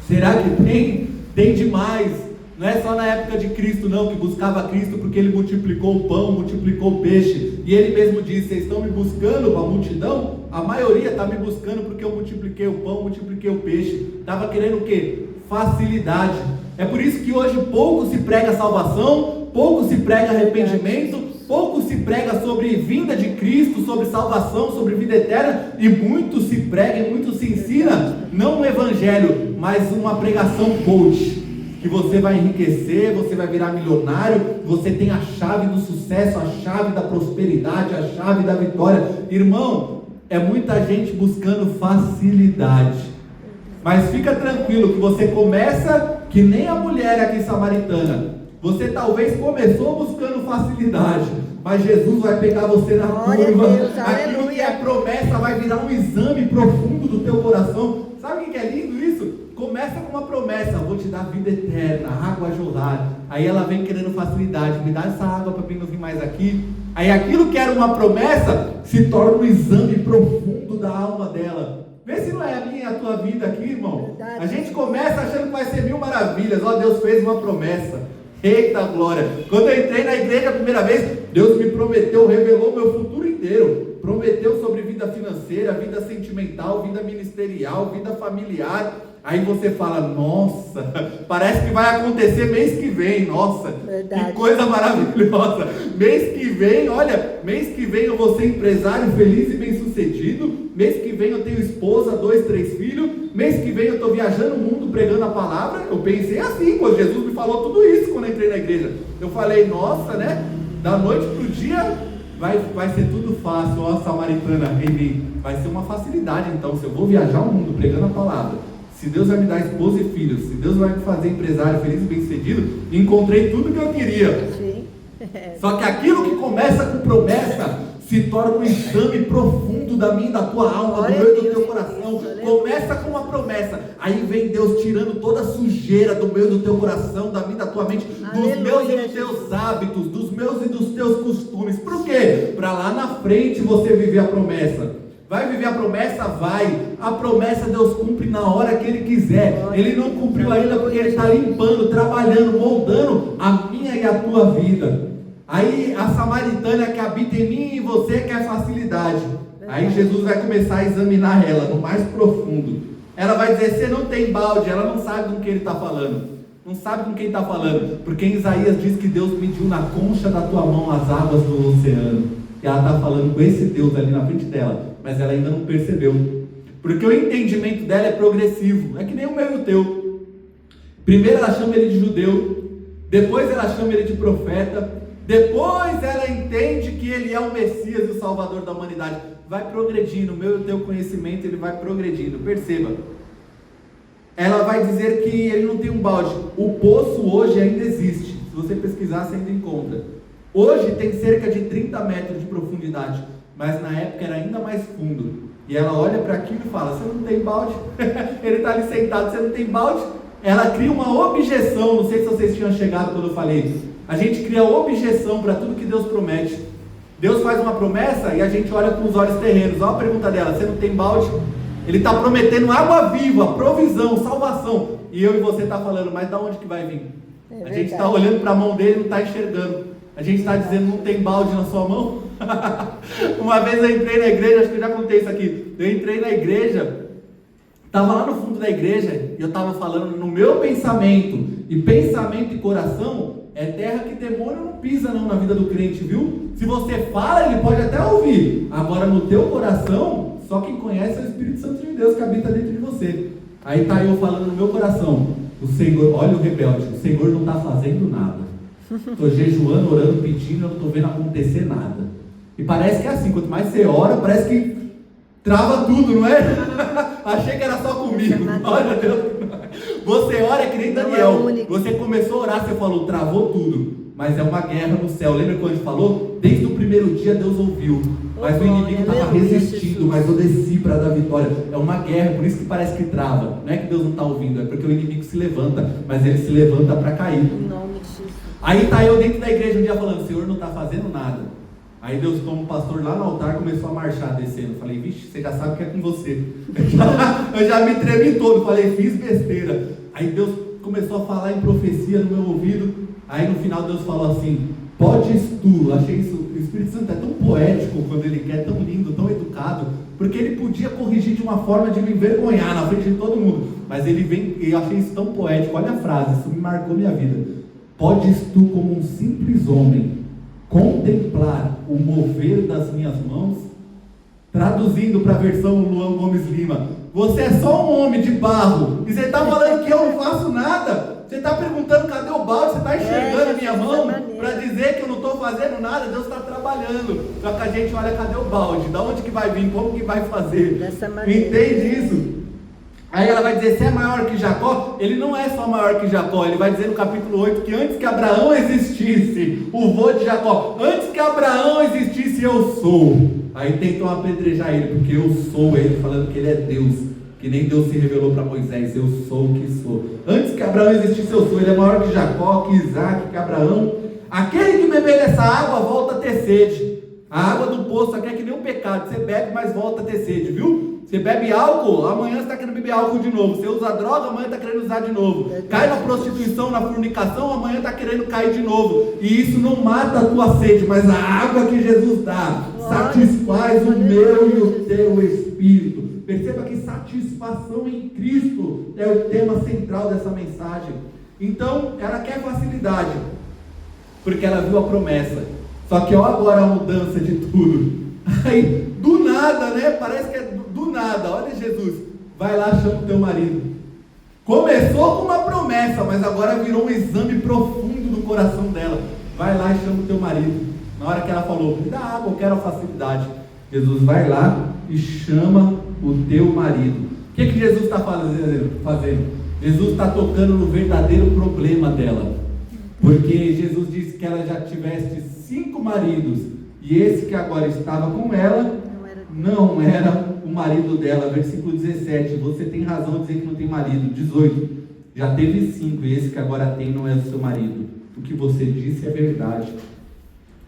Será que tem? Tem demais. Não é só na época de Cristo não, que buscava Cristo porque Ele multiplicou o pão, multiplicou o peixe, e Ele mesmo disse: vocês estão me buscando, a multidão? A maioria está me buscando porque eu multipliquei o pão, multipliquei o peixe. Estava querendo o quê? Facilidade. É por isso que hoje pouco se prega salvação, pouco se prega arrependimento, pouco se prega sobre vinda de Cristo, sobre salvação, sobre vida eterna, e muito se prega e muito se ensina, não um evangelho, mas uma pregação coach, que você vai enriquecer, você vai virar milionário, você tem a chave do sucesso, a chave da prosperidade, a chave da vitória. Irmão, é muita gente buscando facilidade, mas fica tranquilo que você começa que nem a mulher aqui samaritana. Você talvez começou buscando facilidade, mas Jesus vai pegar você na curva. Aquilo que é promessa vai virar um exame profundo do teu coração. Sabe o que é lindo isso? Começa com uma promessa: vou te dar vida eterna, água a jorrar. Aí ela vem querendo facilidade: me dá essa água para mim não vir mais aqui. Aí aquilo que era uma promessa se torna um exame profundo da alma dela. Vê se não é a minha e a tua vida aqui, irmão. A gente começa achando que vai ser mil maravilhas. Ó, Deus fez uma promessa. Eita glória! Quando eu entrei na igreja a primeira vez, Deus me prometeu, revelou meu futuro inteiro. Prometeu sobre vida financeira, vida sentimental, vida ministerial, vida familiar. Aí você fala: nossa, parece que vai acontecer mês que vem. Nossa, verdade. Que coisa maravilhosa. Mês que vem, olha, mês que vem eu vou ser empresário feliz e bem sucedido. Mês que vem eu tenho esposa, 2, 3 filhos. Mês que vem eu estou viajando o mundo pregando a palavra. Eu pensei assim, quando Jesus me falou tudo isso quando eu entrei na igreja. Eu falei: nossa, né? Da noite para o dia vai ser tudo fácil. Ó, samaritana em mim, vai ser uma facilidade. Então, se eu vou viajar o mundo pregando a palavra, se Deus vai me dar esposa e filhos, se Deus vai me fazer empresário feliz e bem sucedido, encontrei tudo que eu queria. Sim. Só que aquilo que começa com promessa se torna um exame profundo da minha e da tua alma, do meu e do teu coração. Começa com uma promessa, aí vem Deus tirando toda a sujeira do meu e do teu coração, da minha e da tua mente, dos meus e dos teus hábitos, dos meus e dos teus costumes. Por quê? Para lá na frente você viver a promessa. Vai viver a promessa? Vai. A promessa Deus cumpre na hora que Ele quiser. Ele não cumpriu ainda porque Ele está limpando, trabalhando, moldando a minha e a tua vida. Aí a samaritana que habita em mim e você quer facilidade. Aí Jesus vai começar a examinar ela no mais profundo. Ela vai dizer: você não tem balde. Ela não sabe com quem Ele está falando. Não sabe com quem está falando. Porque em Isaías diz que Deus mediu na concha da tua mão as águas do oceano. E ela está falando com esse Deus ali na frente dela, mas ela ainda não percebeu, porque o entendimento dela é progressivo, é que nem o meu e o teu. Primeiro ela chama ele de judeu, depois ela chama ele de profeta, depois ela entende que ele é o Messias e o Salvador da humanidade. Vai progredindo, o meu e o teu conhecimento, ele vai progredindo. Perceba, ela vai dizer que ele não tem um balde. O poço hoje ainda existe, se você pesquisar você ainda encontra. Hoje tem cerca de 30 metros de profundidade, mas na época era ainda mais fundo. E ela olha para aquilo e fala: você não tem balde? Ele está ali sentado, você não tem balde? Ela cria uma objeção. Não sei se vocês tinham chegado quando eu falei isso. A gente cria objeção para tudo que Deus promete. Deus faz uma promessa e a gente olha com os olhos terrenos. Olha a pergunta dela: você não tem balde? Ele está prometendo água viva, provisão, salvação. E eu e você está falando: mas da onde que vai vir? A gente está olhando para a mão dele e não está enxergando. A gente está dizendo: não tem balde na sua mão? Uma vez eu entrei na igreja, acho que eu já contei isso aqui. Eu entrei na igreja, estava lá no fundo da igreja, e eu estava falando no meu pensamento. E pensamento e coração é terra que demônio não pisa não na vida do crente, viu? Se você fala, ele pode até ouvir. Agora no teu coração, só quem conhece é o Espírito Santo de Deus que habita dentro de você. Aí está eu falando no meu coração: o Senhor, olha o rebelde, o Senhor não está fazendo nada. Estou jejuando, orando, pedindo, eu não estou vendo acontecer nada. E parece que é assim, quanto mais você ora, parece que trava tudo, não é? Achei que era só comigo. Olha Deus. Você ora que nem Não é Daniel. único. Você começou a orar, você falou, travou tudo. Mas é uma guerra no céu. Lembra quando a gente falou? Desde o primeiro dia Deus ouviu. Mas o inimigo estava aleluia, resistindo, Jesus. mas eu desci para dar vitória. É uma guerra, por isso que parece que trava. Não é que Deus não está ouvindo, é porque o inimigo se levanta, mas ele se levanta para cair. Em nome de Jesus. Aí tá eu dentro da igreja um dia falando, Senhor não está fazendo nada. Aí Deus, como pastor lá no altar, começou a marchar descendo. Falei, vixe, você já sabe o que é com você. Eu já me tremi todo, falei, fiz besteira. Aí Deus começou a falar em profecia no meu ouvido. Aí no final Deus falou assim, podes tu. Achei isso, o Espírito Santo é tão poético quando ele quer, tão lindo, tão educado, porque ele podia corrigir de uma forma de me envergonhar na frente de todo mundo, mas ele vem, eu achei isso tão poético. Olha a frase, isso me marcou minha vida. Podes tu, como um simples homem, contemplar o mover das minhas mãos? Traduzindo para a versão Luan Gomes Lima, você é só um homem de barro e você está falando que eu não faço nada. Você está perguntando cadê o balde, você está enxergando a minha mão para dizer que eu não estou fazendo nada. Deus está trabalhando, só que a gente olha, cadê o balde, da onde que vai vir, como que vai fazer, Dessa maneira. Entende isso? Aí ela vai dizer, você é maior que Jacó? Ele não é só maior que Jacó, ele vai dizer no capítulo 8 que antes que Abraão existisse, o vô de Jacó, antes que Abraão existisse, eu sou. Aí tentam apedrejar ele, porque eu sou, ele falando que ele é Deus, que nem Deus se revelou para Moisés, eu sou o que sou. Antes que Abraão existisse, eu sou. Ele é maior que Jacó, que Isaac, que Abraão. Aquele que beber dessa água volta a ter sede. A água do poço aqui é que nem um pecado, você bebe, mas volta a ter sede, viu? Você bebe álcool, amanhã você está querendo beber álcool de novo. Você usa droga, amanhã está querendo usar de novo. Cai na prostituição, na fornicação, amanhã está querendo cair de novo. E isso não mata a tua sede, mas a água que Jesus dá satisfaz o meu e o teu espírito. Perceba que satisfação em Cristo é o tema central dessa mensagem. Então, ela quer facilidade, porque ela viu a promessa. Só que olha agora a mudança de tudo. Aí, do nada, né? Parece que é do nada. Olha Jesus, vai lá, chama o teu marido. Começou com uma promessa, mas agora virou um exame profundo do coração dela. Vai lá e chama o teu marido. Na hora que ela falou, me dá água, eu quero a facilidade. Jesus vai lá e chama o teu marido. O que Jesus está fazendo? Jesus está tocando no verdadeiro problema dela. Porque Jesus disse que ela já tivesse 5 maridos, e esse que agora estava com ela não era o marido dela. Versículo 17, você tem razão de dizer que não tem marido. 18, já teve 5, e esse que agora tem não é o seu marido. O que você disse é verdade.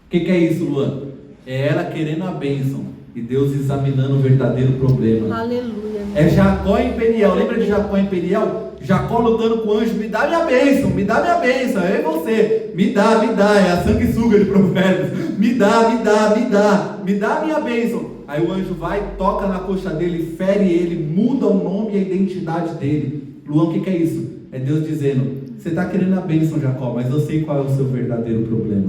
O que é isso, Luan? É ela querendo a bênção e Deus examinando o verdadeiro problema. Aleluia. É Jacó e Peniel. Lembra de Jacó e Peniel? Jacó lutando com o anjo, me dá minha bênção, me dá minha bênção, eu e você, me dá, é a sanguessuga de Provérbios, me dá minha bênção. Aí o anjo vai, toca na coxa dele, fere ele, muda o nome e a identidade dele. Luan, o que é isso? É Deus dizendo, você está querendo a bênção, Jacó, mas eu sei qual é o seu verdadeiro problema.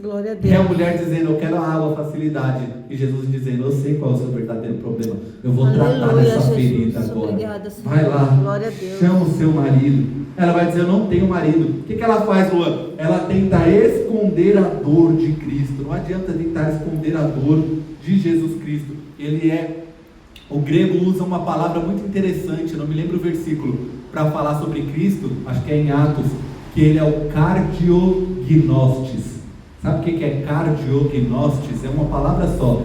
Glória a Deus. É a mulher dizendo, eu quero a água, a facilidade. E Jesus dizendo, eu sei qual é o seu verdadeiro problema. Eu vou tratar dessa ferida agora. Obrigada, Senhor. Vai lá, glória a Deus. Chama o seu marido. Ela vai dizer, eu não tenho marido. O que ela faz, Luan? Ela tenta esconder a dor de Cristo. Não adianta tentar esconder a dor de Jesus Cristo. O grego usa uma palavra muito interessante, eu não me lembro o versículo, para falar sobre Cristo, acho que é em Atos, que ele é o cardiognostes. Sabe o que é cardiognostes? É uma palavra só.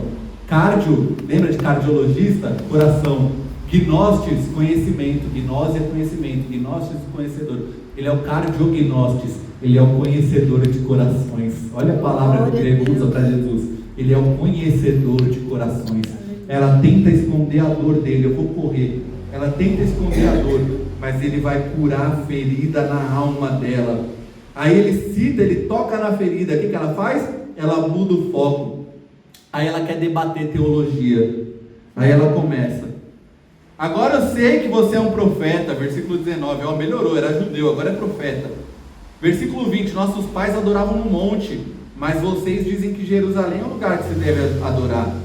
Cardio, lembra de cardiologista? Coração. Gnostes, conhecimento. Gnose é conhecimento. Gnostes, conhecedor. Ele é o cardiognostes. Ele é o conhecedor de corações. Olha a palavra que o grego usa para Jesus. Ele é o conhecedor de corações. Ela tenta esconder a dor dele. Eu vou correr. Ela tenta esconder a dor, mas ele vai curar a ferida na alma dela. Aí ele cita, ele toca na ferida. O que ela faz? Ela muda o foco. Aí ela quer debater teologia. Aí ela começa. Agora eu sei que você é um profeta. Versículo 19. Ó, melhorou, era judeu, agora é profeta. Versículo 20. Nossos pais adoravam no monte, mas vocês dizem que Jerusalém é o lugar que se deve adorar.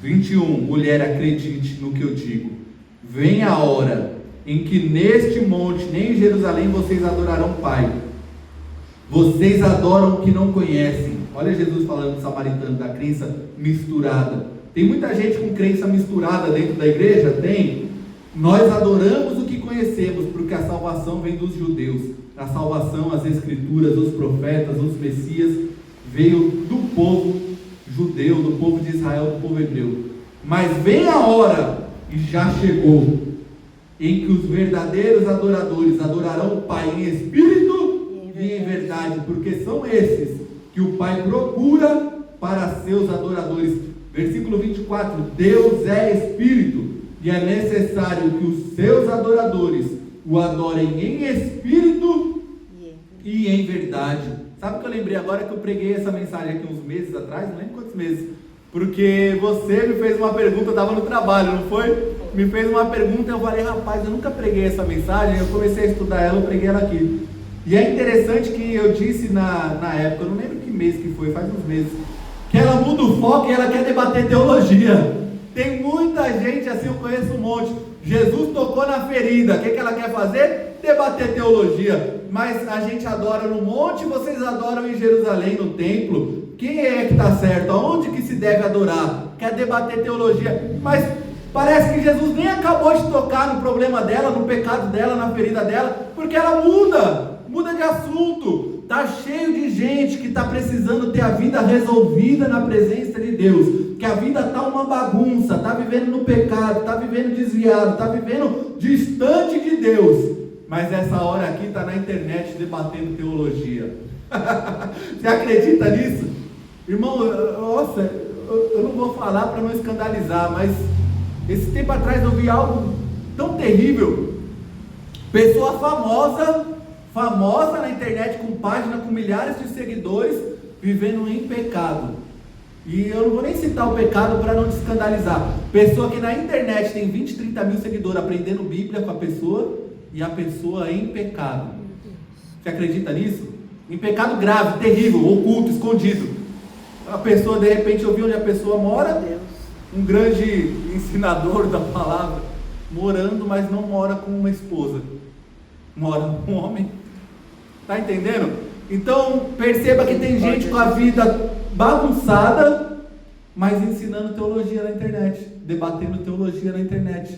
21. Mulher, acredite no que eu digo. Vem a hora em que neste monte, nem em Jerusalém, vocês adorarão o Pai. Vocês adoram o que não conhecem. Olha Jesus falando do samaritano, da crença misturada. Tem muita gente com crença misturada dentro da igreja? Tem. Nós adoramos o que conhecemos, porque a salvação vem dos judeus. A salvação, as escrituras, os profetas, os messias, veio do povo judeu, do povo de Israel, do povo hebreu. Mas vem a hora, e já chegou, em que os verdadeiros adoradores adorarão o Pai em espírito e em verdade, porque são esses que o Pai procura para seus adoradores. Versículo 24: Deus é espírito, e é necessário que os seus adoradores o adorem em espírito e em verdade. Sabe o que eu lembrei agora, que eu preguei essa mensagem aqui uns meses atrás, não lembro quantos meses, porque você me fez uma pergunta, eu estava no trabalho, não foi? Me fez uma pergunta, eu falei, rapaz, eu nunca preguei essa mensagem, eu comecei a estudar ela, eu preguei ela aqui. E é interessante que eu disse na época, eu não lembro que mês que foi, faz uns meses, que ela muda o foco e ela quer debater teologia. Tem muita gente assim, eu conheço um monte. Jesus tocou na ferida, o que ela quer fazer? Debater teologia. Mas a gente adora no monte, vocês adoram em Jerusalém, no templo. Quem é que está certo? Aonde que se deve adorar? Quer debater teologia. Mas parece que Jesus nem acabou de tocar no problema dela, no pecado dela, na ferida dela, porque ela muda de assunto. Está cheio de gente que está precisando ter a vida resolvida na presença de Deus, que a vida está uma bagunça, está vivendo no pecado, está vivendo desviado, está vivendo distante de Deus, mas essa hora aqui está na internet debatendo teologia. Você acredita nisso? Irmão, nossa, eu não vou falar para não escandalizar, mas esse tempo atrás eu vi algo tão terrível. Pessoa famosa na internet, com página com milhares de seguidores, vivendo em pecado. E eu não vou nem citar o pecado para não te escandalizar. Pessoa que na internet tem 20, 30 mil seguidores aprendendo Bíblia com a pessoa, e a pessoa em pecado. Você acredita nisso? Em pecado grave, terrível, oculto, escondido. A pessoa, de repente, eu vi onde a pessoa mora, um grande ensinador da palavra, morando, mas não mora com uma esposa, mora com um homem. Está entendendo? Então perceba que tem gente com a vida bagunçada, mas ensinando teologia na internet, debatendo teologia na internet.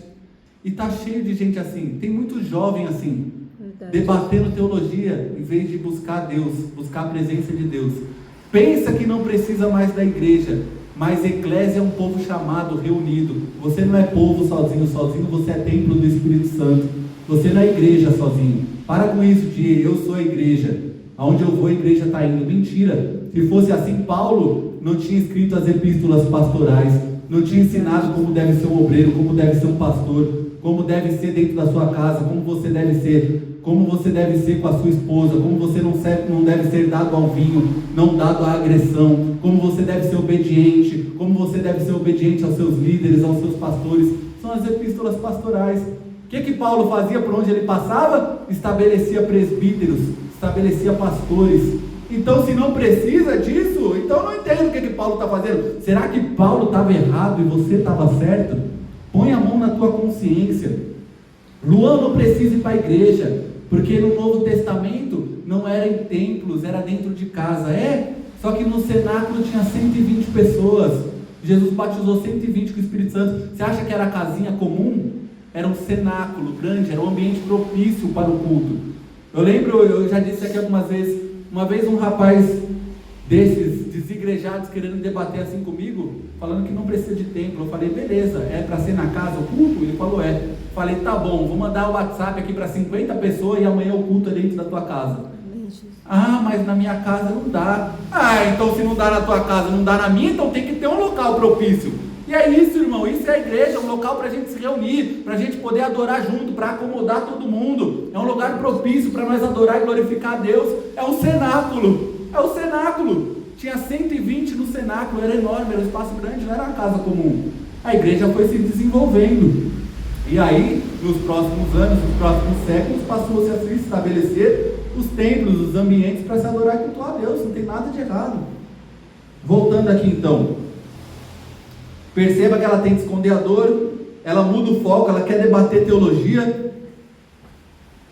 E está cheio de gente assim. Tem muito jovem assim, debatendo teologia em vez de buscar Deus, buscar a presença de Deus. Pensa que não precisa mais da igreja, mas eclésia é um povo chamado, reunido. Você não é povo sozinho, você é templo do Espírito Santo. Você não é igreja sozinho. Para com isso de eu sou a igreja, aonde eu vou a igreja está indo. Mentira. Se fosse assim, Paulo não tinha escrito as epístolas pastorais, não tinha ensinado como deve ser um obreiro, como deve ser um pastor, como deve ser dentro da sua casa, como você deve ser com a sua esposa, como você não deve ser dado ao vinho, não dado à agressão, como você deve ser obediente, como você deve ser obediente aos seus líderes, aos seus pastores. São as epístolas pastorais. O que Paulo fazia por onde ele passava? Estabelecia presbíteros, estabelecia pastores. Então, se não precisa disso, então eu não entendo o que Paulo está fazendo. Será que Paulo estava errado e você estava certo? Põe a mão na tua consciência. Luan não precisa ir para a igreja, porque no Novo Testamento não era em templos, era dentro de casa. Só que no cenáculo tinha 120 pessoas. Jesus batizou 120 com o Espírito Santo. Você acha que era casinha comum? Era um cenáculo grande, era um ambiente propício para o culto. Eu lembro, eu já disse aqui algumas vezes, uma vez um rapaz desses desigrejados querendo debater assim comigo, falando que não precisa de templo. Eu falei, beleza, é para ser na casa o culto? Ele falou, é. Falei, tá bom, vou mandar o WhatsApp aqui para 50 pessoas e amanhã o culto é dentro da tua casa. Ah, mas na minha casa não dá. Então se não dá na tua casa, não dá na minha, então tem que ter um local propício. E é isso, irmão, isso é a igreja, um local para a gente se reunir, para a gente poder adorar junto, para acomodar todo mundo. É um lugar propício para nós adorar e glorificar a Deus. É um cenáculo, tinha 120 no cenáculo, era enorme, era um espaço grande, não era uma casa comum. A igreja foi se desenvolvendo, e aí, nos próximos anos, nos próximos séculos, passou-se a se estabelecer os templos, os ambientes para se adorar e cultuar a Deus. Não tem nada de errado. Voltando aqui então, perceba que ela tem que esconder a dor, ela muda o foco, ela quer debater teologia.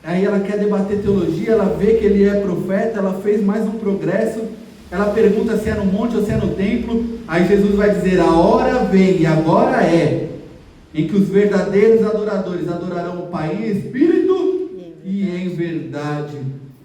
Aí ela quer debater teologia, ela vê que ele é profeta, ela fez mais um progresso, ela pergunta se é no monte ou se é no templo. Aí Jesus vai dizer, a hora vem, e agora é, em que os verdadeiros adoradores adorarão o Pai em espírito e e em verdade.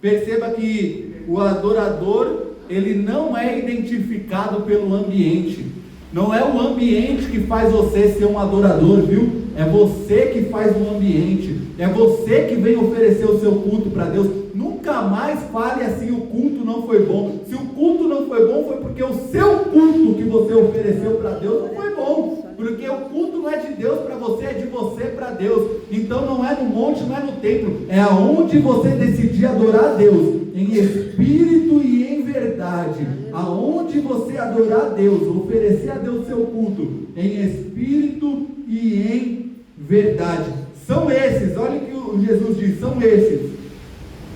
Perceba que o adorador, ele não é identificado pelo ambiente. Não é o ambiente que faz você ser um adorador, viu? É você que faz o ambiente. É você que vem oferecer o seu culto para Deus. Nunca mais fale assim, o culto não foi bom. Se o culto não foi bom, foi porque o seu culto que você ofereceu para Deus não foi bom. Porque o culto não é de Deus para você, é de você para Deus. Então não é no monte, não é no templo. É aonde você decidir adorar a Deus, em espírito e em verdade. Aonde você adorar a Deus, oferecer a Deus seu culto, em espírito e em verdade. São esses, olha o que o Jesus diz, são esses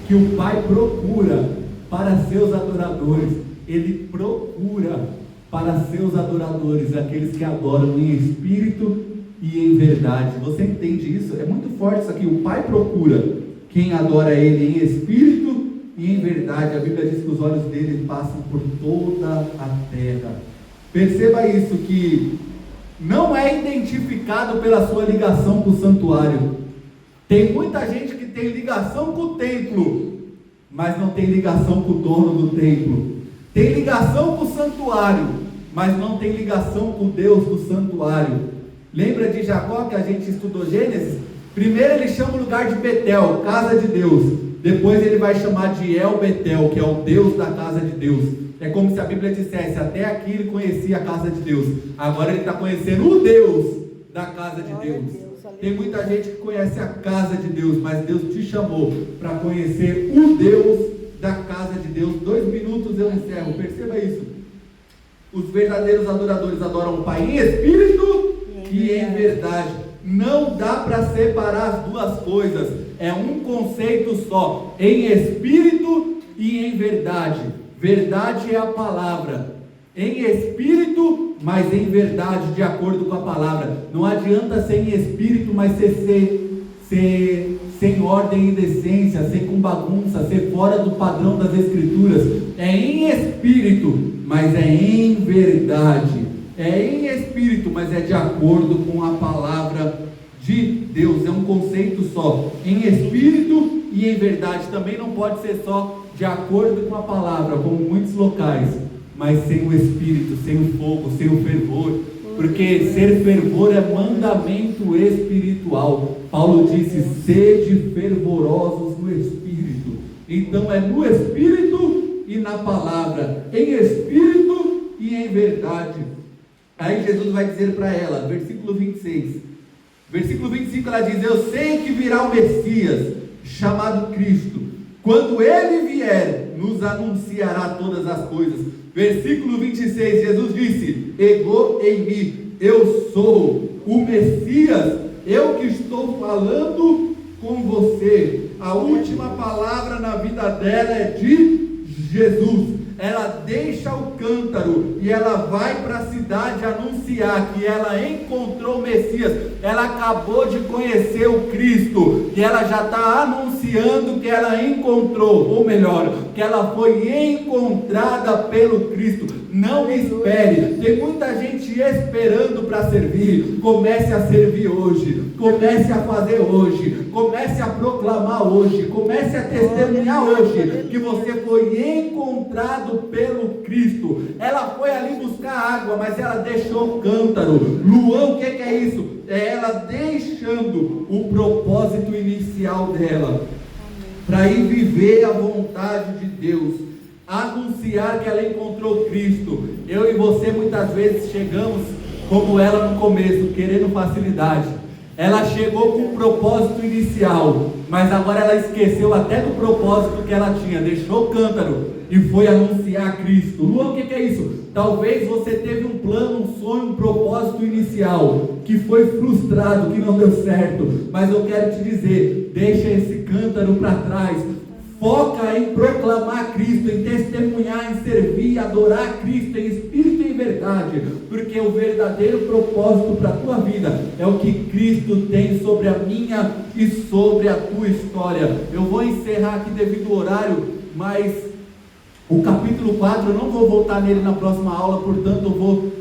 que o Pai procura para seus adoradores. Ele procura para seus adoradores, aqueles que adoram em espírito e em verdade. Você entende isso? É muito forte isso aqui. O Pai procura quem adora Ele em espírito e em verdade. A Bíblia diz que os olhos dele passam por toda a terra. Perceba isso, que não é identificado pela sua ligação com o santuário. Tem muita gente que tem ligação com o templo, mas não tem ligação com o dono do templo. Tem ligação com o santuário, mas não tem ligação com o Deus do santuário. Lembra de Jacó que a gente estudou Gênesis? Primeiro ele chama o lugar de Betel, casa de Deus. Depois ele vai chamar de El Betel, que é o Deus da casa de Deus. É como se a Bíblia dissesse, até aqui ele conhecia a casa de Deus. Agora ele está conhecendo o Deus da casa de Deus. Tem muita gente que conhece a casa de Deus, mas Deus te chamou para conhecer o Deus da casa de Deus. 2 minutos eu encerro, perceba isso. Os verdadeiros adoradores adoram o Pai em espírito e em verdade. Não dá para separar as duas coisas, é um conceito só, em espírito e em verdade. Verdade é a palavra, em espírito, mas em verdade, de acordo com a palavra. Não adianta ser em espírito, mas ser sem ordem e decência, ser com bagunça, ser fora do padrão das escrituras. É em espírito, mas é em verdade. É em espírito, mas é de acordo com a palavra de Deus. É um conceito só, em espírito e em verdade. Também não pode ser só de acordo com a palavra, como muitos locais, mas sem o espírito, sem o fogo, sem o fervor. Porque ser fervor é mandamento espiritual. Paulo disse, sede fervorosos no espírito. Então é no espírito e na palavra, em espírito e em verdade. Aí Jesus vai dizer para ela, versículo 26, versículo 25 ela diz, eu sei que virá o Messias, chamado Cristo. Quando ele vier, nos anunciará todas as coisas. Versículo 26, Jesus disse, ego em mim, eu sou o Messias, eu que estou falando com você. A última palavra na vida dela é de Jesus. Ela deixa o cântaro e ela vai para a cidade anunciar que ela encontrou o Messias. Ela acabou de conhecer o Cristo e ela já está anunciando que ela encontrou, ou melhor, que ela foi encontrada pelo Cristo. Não espere, tem muita gente esperando para servir. Comece a servir hoje, comece a fazer hoje, comece a proclamar hoje, comece a testemunhar hoje que você foi encontrado pelo Cristo. Ela foi ali buscar água, mas ela deixou o cântaro. Luan, o que é isso? É ela deixando o propósito inicial dela para ir viver a vontade de Deus, anunciar que ela encontrou Cristo. Eu e você muitas vezes chegamos como ela no começo, querendo facilidade. Ela chegou com o propósito inicial, mas agora ela esqueceu até do propósito que ela tinha, deixou o cântaro e foi anunciar Cristo. Luan, o que é isso? Talvez você teve um plano, um sonho, um propósito inicial que foi frustrado, que não deu certo, mas eu quero te dizer, deixa esse cântaro para trás. Foca em proclamar Cristo, em testemunhar, em servir, adorar Cristo em espírito e em verdade, porque o verdadeiro propósito para a tua vida é o que Cristo tem sobre a minha e sobre a tua história. Eu vou encerrar aqui devido ao horário, mas o capítulo 4 eu não vou voltar nele na próxima aula, portanto eu vou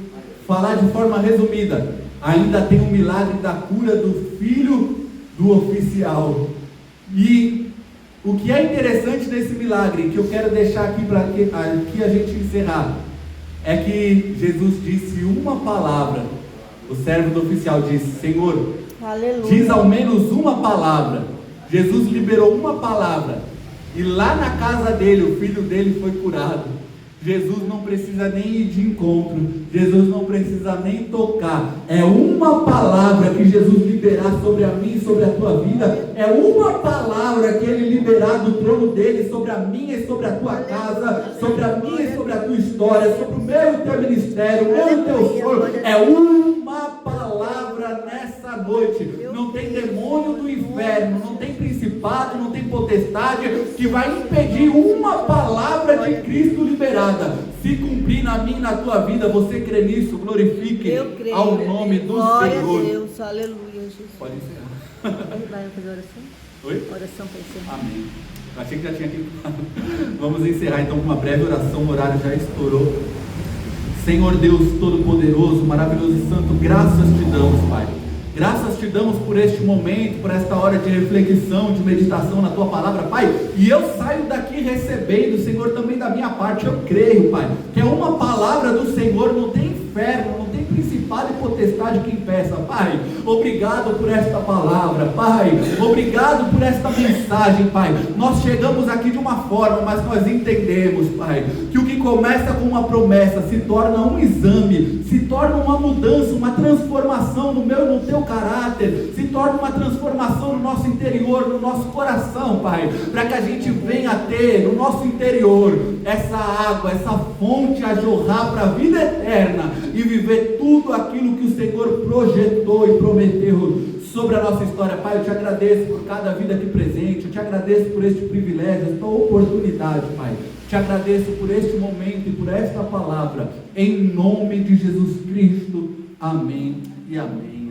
falar de forma resumida. Ainda tem o milagre da cura do filho do oficial, e O que é interessante nesse milagre, que eu quero deixar aqui para aqui a gente encerrar, é que Jesus disse uma palavra. O servo do oficial disse: Senhor, Aleluia. diz ao menos uma palavra. Jesus liberou uma palavra, e lá na casa dele, o filho dele foi curado. Jesus não precisa nem ir de encontro, Jesus não precisa nem tocar. É uma palavra que Jesus liberar sobre a mim e sobre a tua vida. É uma palavra que Ele liberar do trono dele sobre a minha e sobre a tua casa, sobre a minha e sobre a tua história, sobre o meu e teu ministério, o meu e teu sonho. É uma palavra nessa noite. Não tem demônio do inferno, não tem principado, não tem potestade que vai impedir uma palavra de Cristo liberada se cumprir na minha e na tua vida. Você crê nisso? Glorifique ao nome do Glória Senhor. a Deus, aleluia, Jesus. Pode encerrar. Vai fazer oração? Oi? Oração para encerrar. Amém. Achei que já tinha aqui. Vamos encerrar então com uma breve oração. O horário já estourou. Senhor Deus Todo-Poderoso, maravilhoso e santo, graças te damos, Pai. Graças te damos por este momento, por esta hora de reflexão, de meditação na tua palavra, Pai. E eu saio daqui recebendo, Senhor, também da minha parte. Eu creio, Pai, que é uma palavra do Senhor. Não tem inferno, não tem principado e potestade que impeça. Pai, obrigado por esta palavra, Pai. Obrigado por esta mensagem, Pai. Nós chegamos aqui de uma forma, mas nós entendemos, Pai, que o que começa com uma promessa se torna um exame, se torna uma mudança, uma transformação no meu e no teu caráter, se torna uma transformação no nosso interior, no nosso coração, Pai, para que a gente venha ter no nosso interior essa água, essa fonte a jorrar para a vida eterna e viver tudo aquilo que o Senhor projetou e prometeu sobre a nossa história. Pai, eu te agradeço por cada vida aqui presente, eu te agradeço por este privilégio, esta oportunidade, Pai. Te agradeço por este momento e por esta palavra, em nome de Jesus Cristo. Amém e amém.